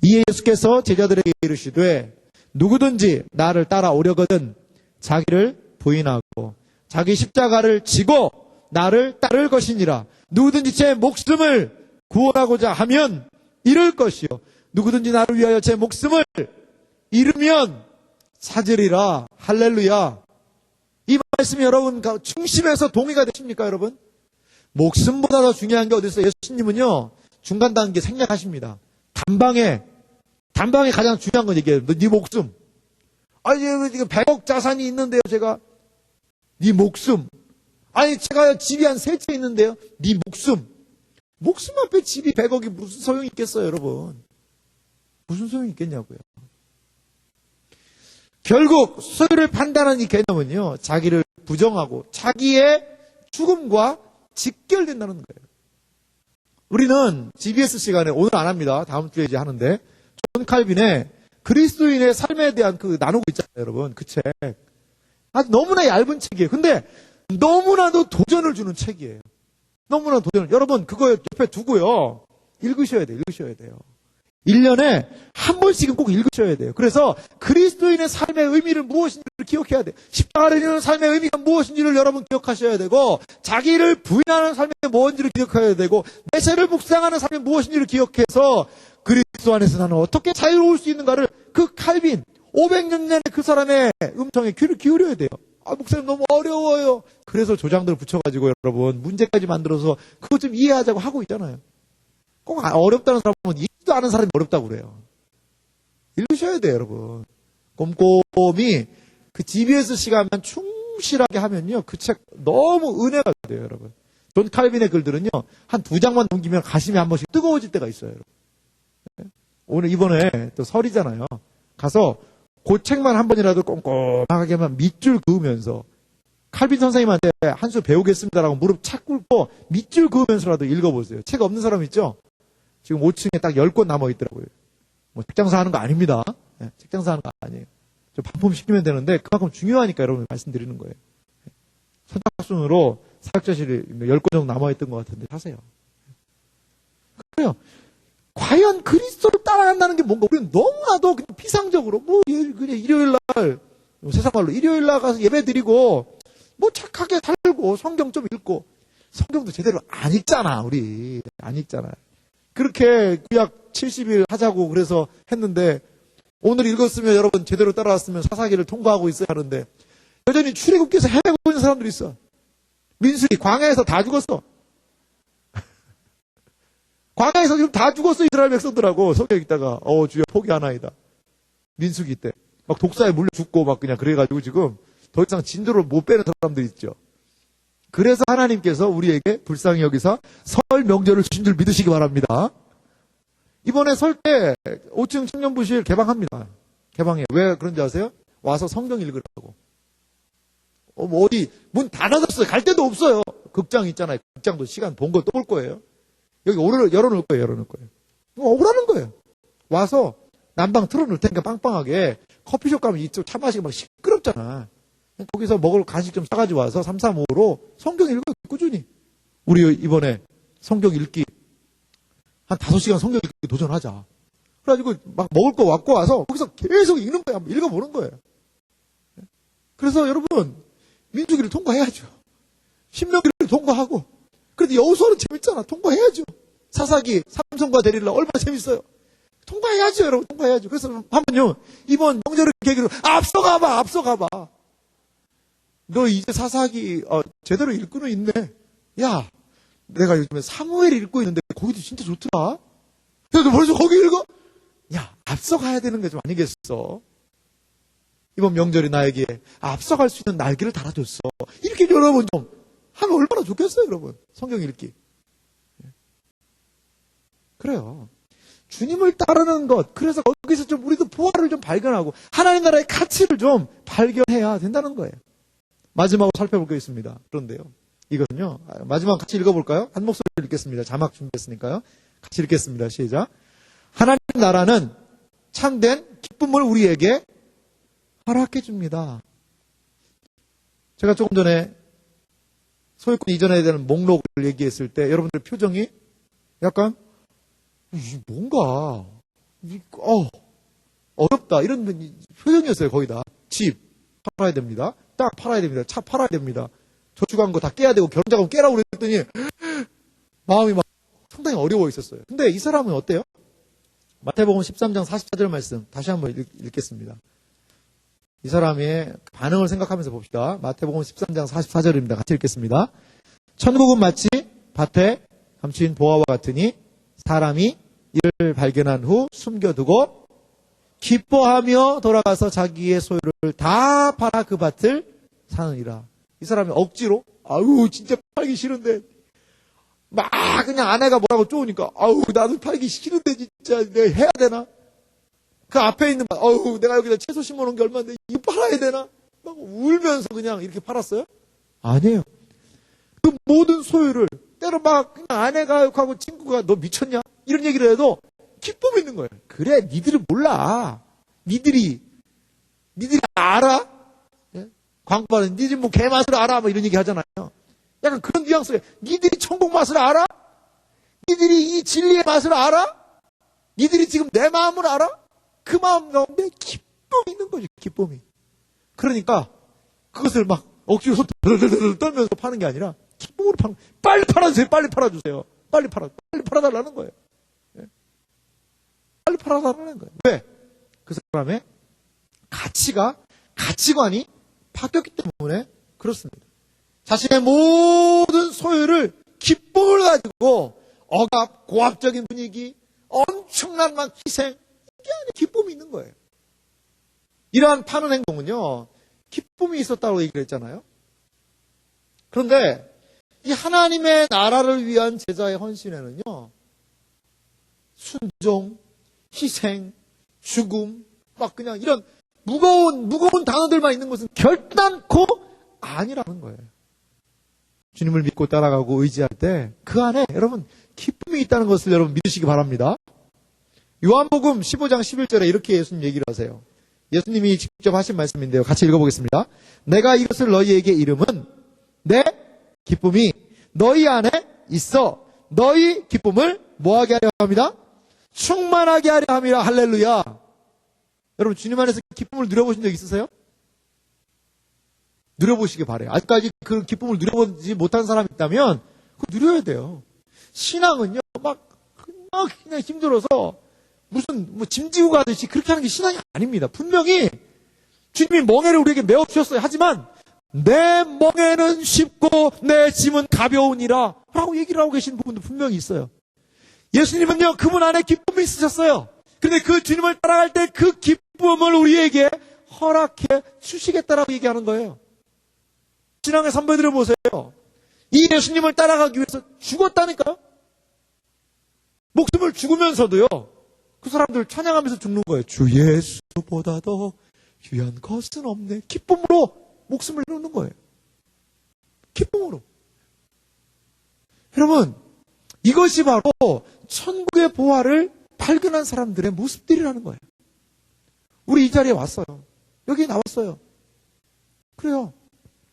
이에 예수께서 제자들에게 이르시되 누구든지 나를 따라오려거든 자기를 부인하고 자기 십자가를 지고 나를 따를 것이니라. 누구든지 제 목숨을 구원하고자 하면 잃을 것이요 누구든지 나를 위하여 제 목숨을 잃으면 찾으리라. 할렐루야. 이 말씀이 여러분 중심에서 동의가 되십니까, 여러분? 목숨보다 더 중요한 게 어디 있어요? 예수님은요, 중간 단계 생략하십니다. 단방에 가장 중요한 건 얘기해요. 네 목숨. 아니, 지금 100억 자산이 있는데요, 제가. 네 목숨. 아니, 제가 집이 한 3채 있는데요. 네 목숨. 목숨 앞에 집이 100억이 무슨 소용이 있겠어요, 여러분? 무슨 소용이 있겠냐고요. 결국 소유를 판단하는 이 개념은요, 자기를 부정하고 자기의 죽음과 직결된다는 거예요. 우리는 GBS 시간에 오늘 안 합니다. 다음 주에 이제 하는데 존 칼빈의 그리스도인의 삶에 대한 그 나누고 있잖아요, 여러분. 그 책. 아주 너무나 얇은 책이에요. 근데 너무나도 도전을 주는 책이에요. 너무나 도전을. 여러분 그거 옆에 두고요. 읽으셔야 돼요. 1년에 한 번씩은 꼭 읽으셔야 돼요. 그래서 그리스도인의 삶의 의미를 무엇인지를 기억해야 돼요. 십자가를 지는 삶의 의미가 무엇인지를 여러분 기억하셔야 되고, 자기를 부인하는 삶의 무엇인지를 기억해야 되고, 내 죄를 묵상하는 삶의 무엇인지를 기억해서 그리스도 안에서 나는 어떻게 자유로울 수 있는가를 그 칼빈 500년 전에 그 사람의 음성에 귀를 기울여야 돼요. 아, 목사님 너무 어려워요. 그래서 조장들 붙여가지고 여러분 문제까지 만들어서 그거 좀 이해하자고 하고 있잖아요. 꼭 어렵다는 사람은 읽지도 않은 사람이 어렵다고 그래요. 읽으셔야 돼요, 여러분. 꼼꼼히 그 GBS 시간만 충실하게 하면요, 그 책 너무 은혜가 돼요, 여러분. 존 칼빈의 글들은요, 한 2장만 넘기면 가슴이 한 번씩 뜨거워질 때가 있어요, 여러분. 오늘 이번에 또 설이잖아요. 가서 그 책만 한 번이라도 꼼꼼하게만 밑줄 그으면서 칼빈 선생님한테 한 수 배우겠습니다라고 무릎 착 꿇고 밑줄 그으면서라도 읽어보세요. 책 없는 사람 있죠? 지금 5층에 딱 10권 남아있더라고요. 뭐 책장사 하는 거 아닙니다. 네, 책장사 하는 거 아니에요. 좀 반품시키면 되는데 그만큼 중요하니까 여러분 말씀드리는 거예요. 선착순으로 사역자실이 10권 정도 남아있던 것 같은데 사세요. 그래요. 과연 그리스도를 따라간다는 게 뭔가 우리는 너무나도 그냥 피상적으로 그냥 일요일 날 세상 말로 일요일 날 가서 예배 드리고 착하게 살고 성경 좀 읽고 성경도 제대로 안 읽잖아. 우리 안 읽잖아요. 그렇게 구약 70일 하자고 그래서 했는데 오늘 읽었으면 여러분 제대로 따라왔으면 사사기를 통과하고 있어야 하는데 여전히 출애굽기에서 헤매고 있는 사람들이 있어. 민수기 광야에서 다 죽었어. 광야에서 지금 다 죽었어. 이스라엘 백성들하고 성경 읽다가 주여 포기하나이다. 민수기 때 막 독사에 물려 죽고 막 그냥 그래가지고 지금 더 이상 진도를 못 빼는 사람들이 있죠. 그래서 하나님께서 우리에게 불쌍히 여기서 설 명절을 주신 줄 믿으시기 바랍니다. 이번에 설 때 5층 청년부실 개방합니다. 개방해요. 왜 그런지 아세요? 와서 성경 읽으라고. 어디 문 닫아놨어요. 갈 데도 없어요. 극장 있잖아요. 극장도 시간 본 거 또 볼 거예요. 여기 열어놓을 거예요. 억울하는 거예요. 와서 난방 틀어놓을 테니까 빵빵하게 커피숍 가면 이쪽 차 마시고 막 시끄럽잖아. 거기서 먹을 간식 좀 싸가지고 와서 3, 4, 5로 성경 읽어요. 꾸준히. 우리 이번에 성경 읽기 한 5시간 성경 읽기 도전하자. 그래가지고 막 먹을 거 갖고 와서 거기서 계속 읽는 거야. 한번 읽어보는 거예요. 그래서 여러분 민수기를 통과해야죠. 신명기를 통과하고. 그래도 여호수아는 재밌잖아. 통과해야죠. 사사기, 삼성과 데릴라 얼마나 재밌어요. 통과해야죠, 여러분. 통과해야죠. 그래서 한번요 이번 명절을 계기로 앞서가봐. 너 이제 사사기 제대로 읽고는 있네. 야, 내가 요즘에 사무엘 읽고 있는데 거기도 진짜 좋더라. 너 벌써 거기 읽어? 야, 앞서가야 되는 게 좀 아니겠어? 이번 명절이 나에게 앞서갈 수 있는 날개를 달아줬어. 이렇게 여러분 좀 하면 얼마나 좋겠어요, 여러분. 성경 읽기. 그래요. 주님을 따르는 것. 그래서 거기서 좀 우리도 부활을 좀 발견하고 하나님 나라의 가치를 좀 발견해야 된다는 거예요. 마지막으로 살펴볼 게 있습니다. 그런데요. 이거는요. 마지막 같이 읽어볼까요? 한 목소리로 읽겠습니다. 자막 준비했으니까요. 같이 읽겠습니다. 시작. 하나님 나라는 참된 기쁨을 우리에게 허락해 줍니다. 제가 조금 전에 소유권 이전해야 되는 목록을 얘기했을 때 여러분들 표정이 약간 뭔가 어렵다 이런 표정이었어요. 거의 다. 집 팔아야 됩니다. 땅 팔아야 됩니다. 차 팔아야 됩니다. 저축한 거 다 깨야 되고 결혼자금 깨라고 그랬더니 마음이 막 상당히 어려워 있었어요. 근데 이 사람은 어때요? 마태복음 13장 44절 말씀 다시 한번 읽겠습니다. 이 사람의 반응을 생각하면서 봅시다. 마태복음 13장 44절입니다. 같이 읽겠습니다. 천국은 마치 밭에 감추인 보화와 같으니 사람이 이를 발견한 후 숨겨두고 기뻐하며 돌아가서 자기의 소유를 다 팔아 그 밭을 사느니라. 이 사람이 억지로 진짜 팔기 싫은데 막 그냥 아내가 뭐라고 쪼으니까 나도 팔기 싫은데 진짜 내가 해야 되나? 그 앞에 있는 내가 여기다 채소 심어놓은 게 얼마인데 이거 팔아야 되나? 막 울면서 그냥 이렇게 팔았어요? 아니에요. 그 모든 소유를 때로 막 그냥 아내가 하고 친구가 너 미쳤냐? 이런 얘기를 해도 기쁨이 있는 거예요. 그래, 니들은 몰라. 니들이 알아? 예? 광고하는 니들 뭐 개맛을 알아? 뭐 이런 얘기 하잖아요. 약간 그런 뉘앙스에 니들이 천국 맛을 알아? 니들이 이 진리의 맛을 알아? 니들이 지금 내 마음을 알아? 그 마음 가운데 기쁨이 있는 거지, 기쁨이. 그러니까 그것을 막 억지로 손 떨면서 파는 게 아니라 기쁨으로 파는 거예요. 빨리 팔아주세요. 빨리 팔아주세요. 빨리 팔아달라는 거예요. 예? 빨리 팔아달라는 거예요. 왜? 그 사람의 가치관이 바뀌었기 때문에 그렇습니다. 자신의 모든 소유를 기쁨을 가지고 억압, 고압적인 분위기, 엄청난 막 희생, 이게 안에 기쁨이 있는 거예요. 이러한 파는 행동은요, 기쁨이 있었다고 얘기를 했잖아요. 그런데 이 하나님의 나라를 위한 제자의 헌신에는요, 순종, 희생, 죽음, 막 그냥 이런 무거운 단어들만 있는 것은 결단코 아니라는 거예요. 주님을 믿고 따라가고 의지할 때 그 안에 여러분 기쁨이 있다는 것을 여러분 믿으시기 바랍니다. 요한복음 15장 11절에 이렇게 예수님 얘기를 하세요. 예수님이 직접 하신 말씀인데요. 같이 읽어보겠습니다. 내가 이것을 너희에게 이름은 내 기쁨이 너희 안에 있어 너희 기쁨을 뭐하게 하려 합니다? 충만하게 하려 함이라. 할렐루야. 여러분, 주님 안에서 기쁨을 누려보신 적 있으세요? 누려보시기 바래요. 아직까지 그 기쁨을 누려보지 못한 사람이 있다면 그거 누려야 돼요. 신앙은요, 막 그냥 힘들어서 무슨 짐 지고 가듯이 그렇게 하는 게 신앙이 아닙니다. 분명히 주님이 멍에를 우리에게 메워 주셨어요. 하지만 내 멍에는 쉽고 내 짐은 가벼우니라 라고 얘기를 하고 계신 부분도 분명히 있어요. 예수님은요, 그분 안에 기쁨이 있으셨어요. 근데 그 주님을 따라갈 때 그 기쁨을 우리에게 허락해 주시겠다라고 얘기하는 거예요. 신앙의 선배들을 보세요. 이 예수님을 따라가기 위해서 죽었다니까요. 목숨을 죽으면서도요, 그 사람들 찬양하면서 죽는 거예요. 주 예수보다 더 귀한 것은 없네. 기쁨으로 목숨을 놓는 거예요. 기쁨으로. 여러분, 이것이 바로 천국의 보화를 발견한 사람들의 모습들이라는 거예요. 우리 이 자리에 왔어요. 여기 나왔어요. 그래요.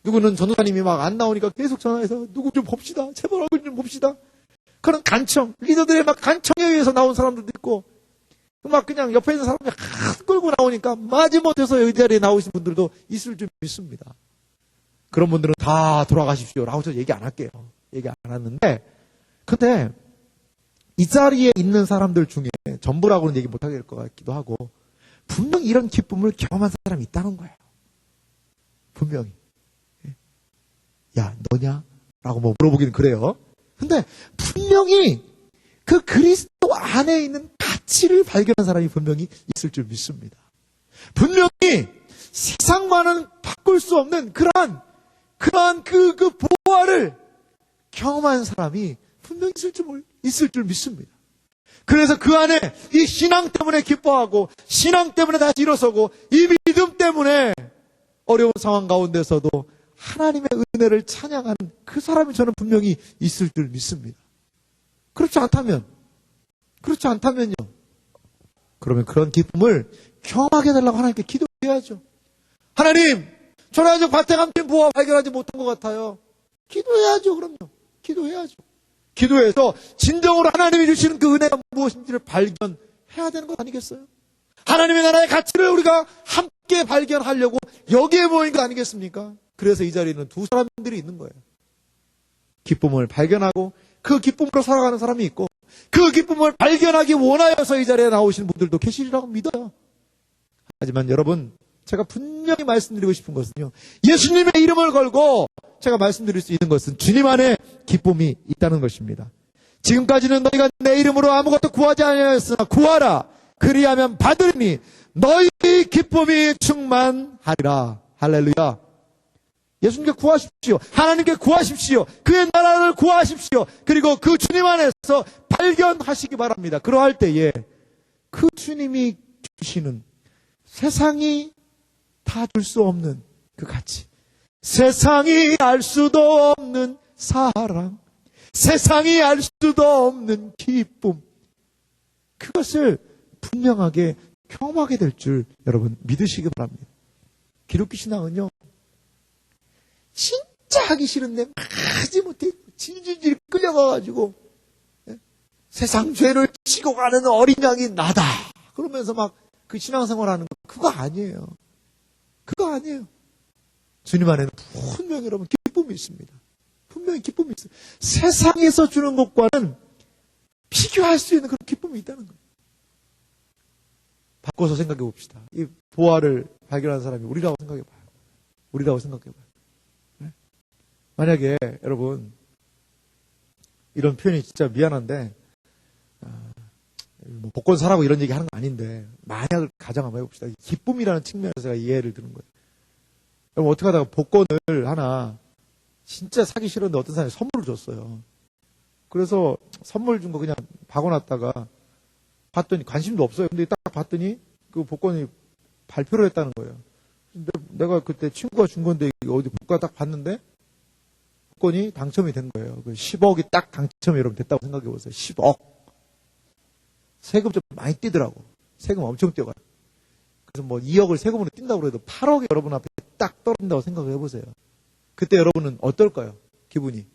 누구는 전도사님이 막 안 나오니까 계속 전화해서 누구 좀 봅시다. 제발 얼굴 좀 봅시다. 그런 간청, 리더들의 막 간청에 의해서 나온 사람들도 있고, 막 그냥 옆에 있는 사람이 끌고 나오니까 마지못해서 이 자리에 나오신 분들도 있을 줄 믿습니다. 그런 분들은 다 돌아가십시오 라고 저 얘기 안 할게요. 얘기 안 하는데, 근데 이 자리에 있는 사람들 중에 전부라고는 얘기 못하게 될 것 같기도 하고, 분명히 이런 기쁨을 경험한 사람이 있다는 거예요. 분명히. 야, 너냐? 라고 뭐 물어보기는 그래요. 근데 분명히 그 그리스도 안에 있는 가치를 발견한 사람이 분명히 있을 줄 믿습니다. 분명히 세상과는 바꿀 수 없는 그러한 그 보화를 경험한 사람이 분명히 있을 줄 믿습니다. 그래서 그 안에 이 신앙 때문에 기뻐하고, 신앙 때문에 다시 일어서고, 이 믿음 때문에 어려운 상황 가운데서도 하나님의 은혜를 찬양하는 그 사람이 저는 분명히 있을 줄 믿습니다. 그렇지 않다면요. 그러면 그런 기쁨을 경험하게 해달라고 하나님께 기도해야죠. 하나님, 저는 아직 밭에 감춘 보화 발견하지 못한 것 같아요. 기도해야죠. 그럼요. 기도해야죠. 기도해서 진정으로 하나님이 주시는 그 은혜가 무엇인지를 발견해야 되는 것 아니겠어요? 하나님의 나라의 가치를 우리가 함께 발견하려고 여기에 모인 거 아니겠습니까? 그래서 이 자리에는 두 사람들이 있는 거예요. 기쁨을 발견하고 그 기쁨으로 살아가는 사람이 있고, 그 기쁨을 발견하기 원하여서 이 자리에 나오신 분들도 계시리라고 믿어요. 하지만 여러분, 제가 분명히 말씀드리고 싶은 것은요, 예수님의 이름을 걸고 제가 말씀드릴 수 있는 것은 주님 안에 기쁨이 있다는 것입니다. 지금까지는 너희가 내 이름으로 아무것도 구하지 아니하였으나 구하라. 그리하면 받으리니 너희 기쁨이 충만하리라. 할렐루야. 예수님께 구하십시오. 하나님께 구하십시오. 그의 나라를 구하십시오. 그리고 그 주님 안에서 발견하시기 바랍니다. 그러할 때에 그 주님이 주시는 세상이 다 줄 수 없는 그 가치, 세상이 알 수도 없는 사랑, 세상이 알 수도 없는 기쁨, 그것을 분명하게 경험하게 될 줄 여러분 믿으시기 바랍니다. 기독교 신앙은요, 진짜 하기 싫은데 하지 못해 질질질 끌려가가지고 세상 죄를 지고 가는 어린 양이 나다 그러면서 막 그 신앙생활 하는 거, 그거 아니에요. 그거 아니에요. 주님 안에는 분명히 여러분 기쁨이 있습니다. 분명히 기쁨이 있어요. 세상에서 주는 것과는 비교할 수 있는 그런 기쁨이 있다는 거예요. 바꿔서 생각해 봅시다. 이 보화를 발견한 사람이 우리라고 생각해 봐요. 우리라고 생각해 봐요. 네? 만약에 여러분, 이런 표현이 진짜 미안한데, 뭐 복권 사라고 이런 얘기 하는 거 아닌데, 만약을 가정 한번 해봅시다. 기쁨이라는 측면에서 제가 이해를 드는 거예요. 여러분, 어떻게 하다가 복권을 하나 진짜 사기 싫었는데 어떤 사람이 선물을 줬어요. 그래서 선물 준 거 그냥 박아놨다가 봤더니 관심도 없어요. 근데 딱 봤더니 그 복권이 발표를 했다는 거예요. 내가 그때 친구가 준 건데 어디 복권 딱 봤는데 복권이 당첨이 된 거예요. 10억이 딱 당첨이 여러분 됐다고 생각해 보세요. 10억. 세금 좀 많이 떼더라고. 세금 엄청 떼어가요. 그래서 뭐 2억을 세금으로 뛴다고 해도 8억이 여러분 앞에 딱 떨어진다고 생각을 해보세요. 그때 여러분은 어떨까요? 기분이?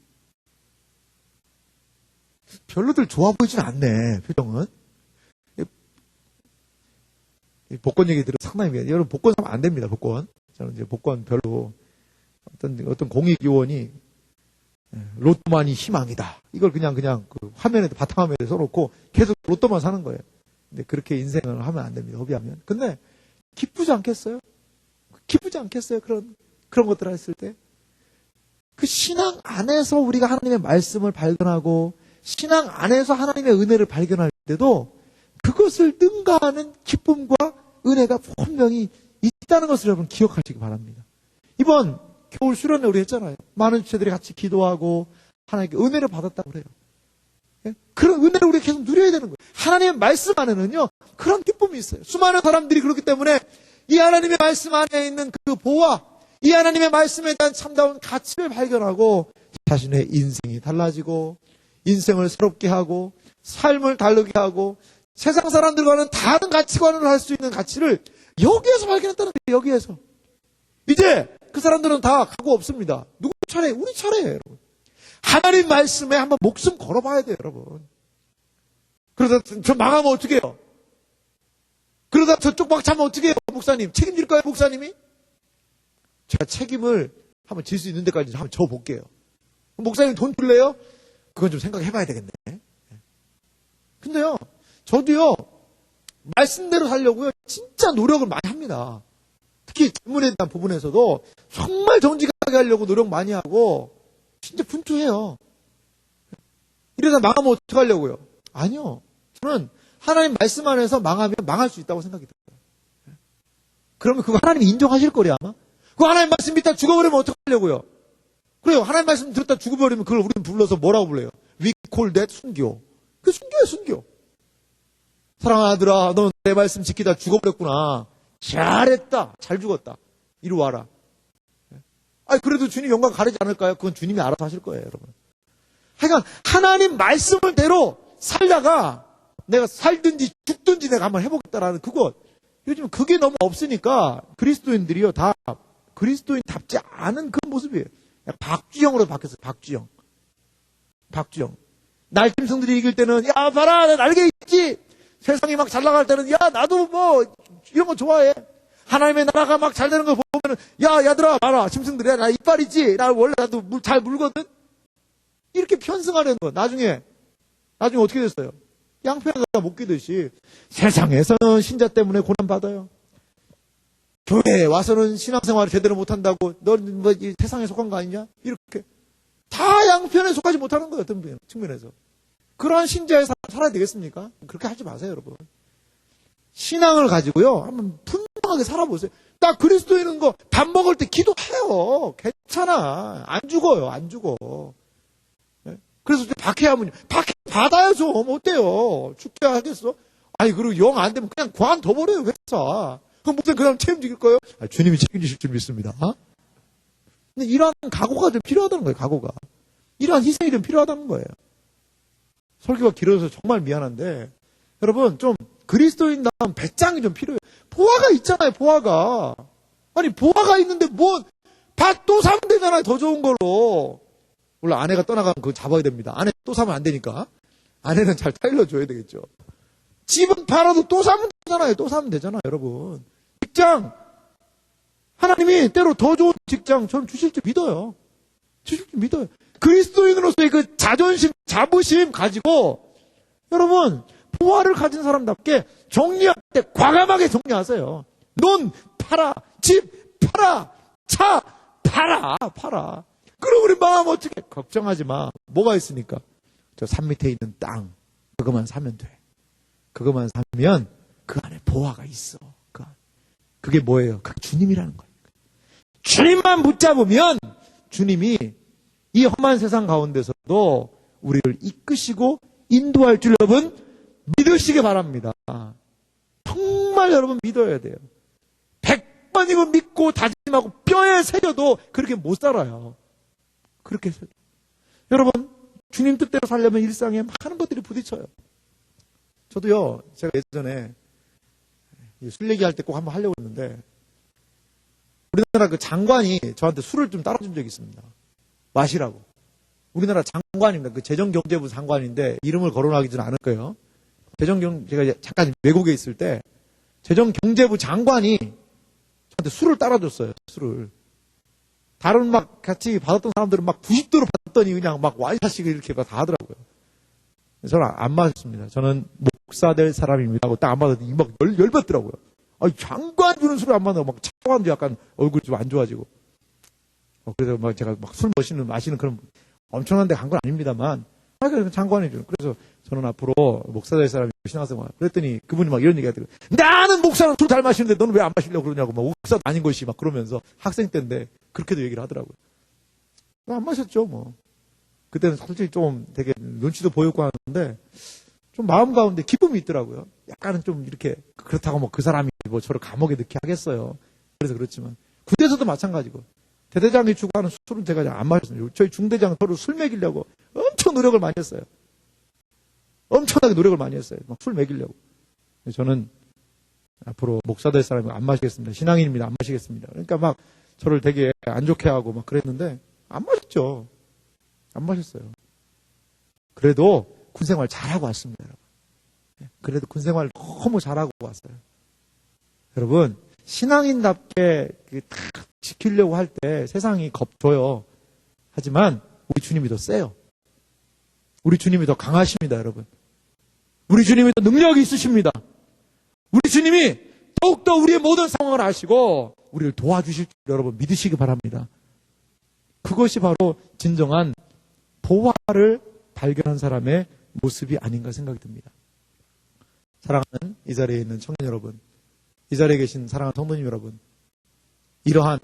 별로들 좋아 보이진 않네, 표정은. 복권 얘기 들으면 상당히 미안해요. 여러분, 복권 사면 안 됩니다, 복권. 저는 이제 복권 별로, 어떤 공익요원이, 로또만이 희망이다. 이걸 그냥 그 화면에, 바탕화면에 써놓고 계속 로또만 사는 거예요. 근데 그렇게 인생을 하면 안 됩니다, 허비하면. 근데, 기쁘지 않겠어요? 기쁘지 않겠어요? 그런 것들을 했을 때? 그 신앙 안에서 우리가 하나님의 말씀을 발견하고, 신앙 안에서 하나님의 은혜를 발견할 때도, 그것을 능가하는 기쁨과 은혜가 분명히 있다는 것을 여러분 기억하시기 바랍니다. 이번 겨울 수련회 우리 했잖아요. 많은 주체들이 같이 기도하고 하나님께 은혜를 받았다고 그래요. 예? 그런 은혜를 우리가 계속 누려야 되는 거예요. 하나님의 말씀 안에는요, 그런 기쁨이 있어요. 수많은 사람들이 그렇기 때문에 이 하나님의 말씀 안에 있는 그 보화, 이 하나님의 말씀에 대한 참다운 가치를 발견하고 자신의 인생이 달라지고 인생을 새롭게 하고 삶을 다르게 하고 세상 사람들과는 다른 가치관을 할 수 있는 가치를 여기에서 발견했다는 거예요. 여기에서. 이제 그 사람들은 다 각오 없습니다. 누구 차례? 우리 차례예요. 여러분. 하나님 말씀에 한번 목숨 걸어봐야 돼요. 여러분. 그러다 저 망하면 어떻게 해요? 그러다 저쪽 박차면 어떻게 해요? 목사님. 책임질까요? 목사님이? 제가 책임을 한번 질 수 있는 데까지 한번 져볼게요. 목사님 돈 줄래요? 그건 좀 생각해봐야 되겠네. 근데요. 저도요, 말씀대로 살려고요, 진짜 노력을 많이 합니다. 특히 질문에 대한 부분에서도 정말 정직하게 하려고 노력 많이 하고, 진짜 분투해요. 이러다 망하면 어떡하려고요? 아니요. 저는 하나님 말씀 안에서 망하면 망할 수 있다고 생각이 들어요. 그러면 그거 하나님이 인정하실 거래요, 아마? 그거 하나님 말씀 믿다 죽어버리면 어떡하려고요? 그래요. 하나님 말씀 들었다 죽어버리면 그걸 우리는 불러서 뭐라고 불러요? We call that 순교. 그게 순교예요, 순교. 사랑하는 아들아, 너 내 말씀 지키다 죽어버렸구나. 잘했다. 잘 죽었다. 이리 와라. 아니, 그래도 주님 영광 가리지 않을까요? 그건 주님이 알아서 하실 거예요, 여러분. 하여간, 하나님 말씀을대로 살다가 내가 살든지 죽든지 내가 한번 해보겠다라는 그것. 요즘 그게 너무 없으니까 그리스도인들이요, 다 그리스도인답지 않은 그런 모습이에요. 박주영으로 바뀌었어요, 박주영. 날짐승들이 이길 때는, 야, 봐라, 나 날개 있지? 세상이 막 잘 나갈 때는, 야, 나도 뭐, 이런 거 좋아해. 하나님의 나라가 막 잘 되는 거 보면은, 야, 야들아, 봐라, 짐승들이야, 나 이빨 있지? 나 원래 나도 잘 물거든? 이렇게 편승하려는 거. 나중에 어떻게 됐어요? 양평에다 못 끼듯이, 세상에서는 신자 때문에 고난받아요. 교회에 와서는 신앙생활을 제대로 못한다고, 넌 뭐, 이 세상에 속한 거 아니냐? 이렇게. 다 양편에 속하지 못하는 거예요, 어떤 측면에서. 그러한 신자의 삶을 살아야 되겠습니까? 그렇게 하지 마세요, 여러분. 신앙을 가지고요, 한번 분명하게 살아보세요. 나 그리스도인인 거 밥 먹을 때 기도해요. 괜찮아. 안 죽어요, 안 죽어. 네? 그래서 박해하면, 박해 받아요, 좀. 어때요? 죽게 하겠어? 아니, 그리고 영 안 되면 그냥 관둬버려요, 회사. 그럼 목사님 그 사람 책임질 거예요? 주님이 책임지실 줄 믿습니다. 근데 이러한 각오가 좀 필요하다는 거예요, 각오가. 이러한 희생이 좀 필요하다는 거예요. 설교가 길어서 정말 미안한데, 여러분, 좀 그리스도인다운 배짱이 좀 필요해요. 보화가 있잖아요, 보화가. 아니, 보화가 있는데 밭 또 사면 되잖아요, 더 좋은 걸로. 물론 아내가 떠나가면 그거 잡아야 됩니다. 아내 또 사면 안 되니까. 아내는 잘 타일러줘야 되겠죠. 집은 팔아도 또 사면 되잖아요, 또 사면 되잖아요, 여러분. 직장, 하나님이 때로 더 좋은 직장 저는 주실 줄 믿어요. 그리스도인으로서의 그 자존심, 자부심 가지고 여러분 보화를 가진 사람답게 정리할 때 과감하게 정리하세요. 논 팔아, 집 팔아, 차 팔아. 그럼 우리 마음 어떻게? 걱정하지 마. 뭐가 있으니까? 저 산 밑에 있는 땅 그것만 사면 돼. 그것만 사면 그 안에 보화가 있어. 그게 뭐예요? 그게 주님이라는 거예요. 주님만 붙잡으면 주님이 이 험한 세상 가운데서도 우리를 이끄시고 인도할 줄 여러분 믿으시기 바랍니다. 정말 여러분 믿어야 돼요. 100번이고 믿고 다짐하고 뼈에 새겨도 그렇게 못 살아요. 그렇게 여러분 주님 뜻대로 살려면 일상에 많은 것들이 부딪혀요. 저도요, 제가 예전에 술 얘기할 때 꼭 한번 하려고 했는데 우리나라 그 장관이 저한테 술을 좀 따라준 적이 있습니다. 마시라고. 우리나라 장관입니다. 그 재정경제부 장관인데 이름을 거론하기는 않을 거예요. 제가 잠깐 외국에 있을 때 재정경제부 장관이 저한테 술을 따라줬어요. 술을. 다른 막 같이 받았던 사람들은 막 90도로 받았더니 그냥 막 와인샷씩 이렇게 다 하더라고요. 저는 안 마셨습니다. 저는 목사 될 사람입니다 하고 딱 안 받았더니 막 열받더라고요. 아니, 장관 주는 술을 안 마셔. 막 차관도 약간 얼굴이 좀 안 좋아지고. 그래서 막 제가 막 술 마시는 그런 엄청난 데 간 건 아닙니다만, 그래서 장관이 죠. 그래서 저는 앞으로 목사 될 사람이 신앙생활. 그랬더니 그분이 막 이런 얘기 하더라고요. 나는 목사는 술 잘 마시는데 너는 왜 안 마시려고 그러냐고. 막 목사도 아닌 것이 막 그러면서 학생 때인데 그렇게도 얘기를 하더라고요. 안 마셨죠, 뭐. 그때는 솔직히 좀 되게 눈치도 보였고 하는데 좀 마음 가운데 기쁨이 있더라고요. 약간은 좀 이렇게 그렇다고 뭐 그 사람이 뭐 저를 감옥에 넣게 하겠어요. 그래서 그렇지만 군대에서도 마찬가지고 대대장이 추구하는 술은 제가 안 마셨습니다. 저희 중대장 서로 술 먹이려고 엄청 노력을 많이 했어요. 엄청나게 노력을 많이 했어요. 막 술 먹이려고. 저는 앞으로 목사 될 사람이 안 마시겠습니다. 신앙인입니다. 안 마시겠습니다. 그러니까 막 저를 되게 안 좋게 하고 막 그랬는데 안 마셨죠. 안 마셨어요. 그래도 군생활 잘하고 왔습니다. 여러분. 그래도 군생활 너무 잘하고 왔어요. 여러분, 신앙인답게 딱 지키려고 할 때 세상이 겁줘요. 하지만 우리 주님이 더 세요. 우리 주님이 더 강하십니다, 여러분. 우리 주님이 더 능력이 있으십니다. 우리 주님이 더욱더 우리의 모든 상황을 아시고 우리를 도와주실 줄 여러분 믿으시기 바랍니다. 그것이 바로 진정한 보화를 발견한 사람의 모습이 아닌가 생각이 듭니다. 사랑하는 이 자리에 있는 청년 여러분, 이 자리에 계신 사랑하는 성도님 여러분, 이러한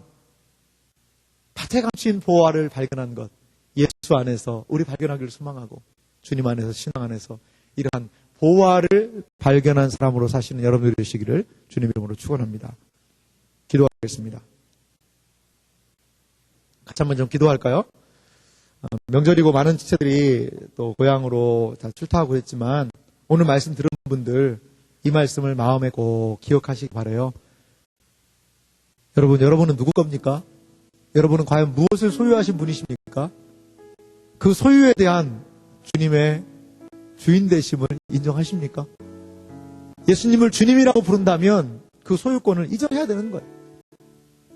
밭에 감춘 보화를 발견한 것, 예수 안에서 우리 발견하기를 소망하고 주님 안에서 신앙 안에서 이러한 보화를 발견한 사람으로 사시는 여러분들이 되시기를 주님 이름으로 축원합니다. 기도하겠습니다. 같이 한번 좀 기도할까요? 명절이고 많은 지체들이 또 고향으로 다 출타하고 했지만 오늘 말씀 들은 분들 이 말씀을 마음에 꼭 기억하시기 바라요. 여러분은 누구 겁니까? 여러분은 과연 무엇을 소유하신 분이십니까? 그 소유에 대한 주님의 주인 되심을 인정하십니까? 예수님을 주님이라고 부른다면 그 소유권을 인정해야 되는 거예요.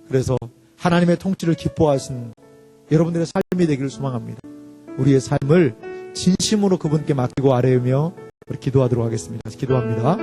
그래서 하나님의 통치를 기뻐하신 여러분들의 삶이 되기를 소망합니다. 우리의 삶을 진심으로 그분께 맡기고 아뢰며 우리 기도하도록 하겠습니다. 기도합니다.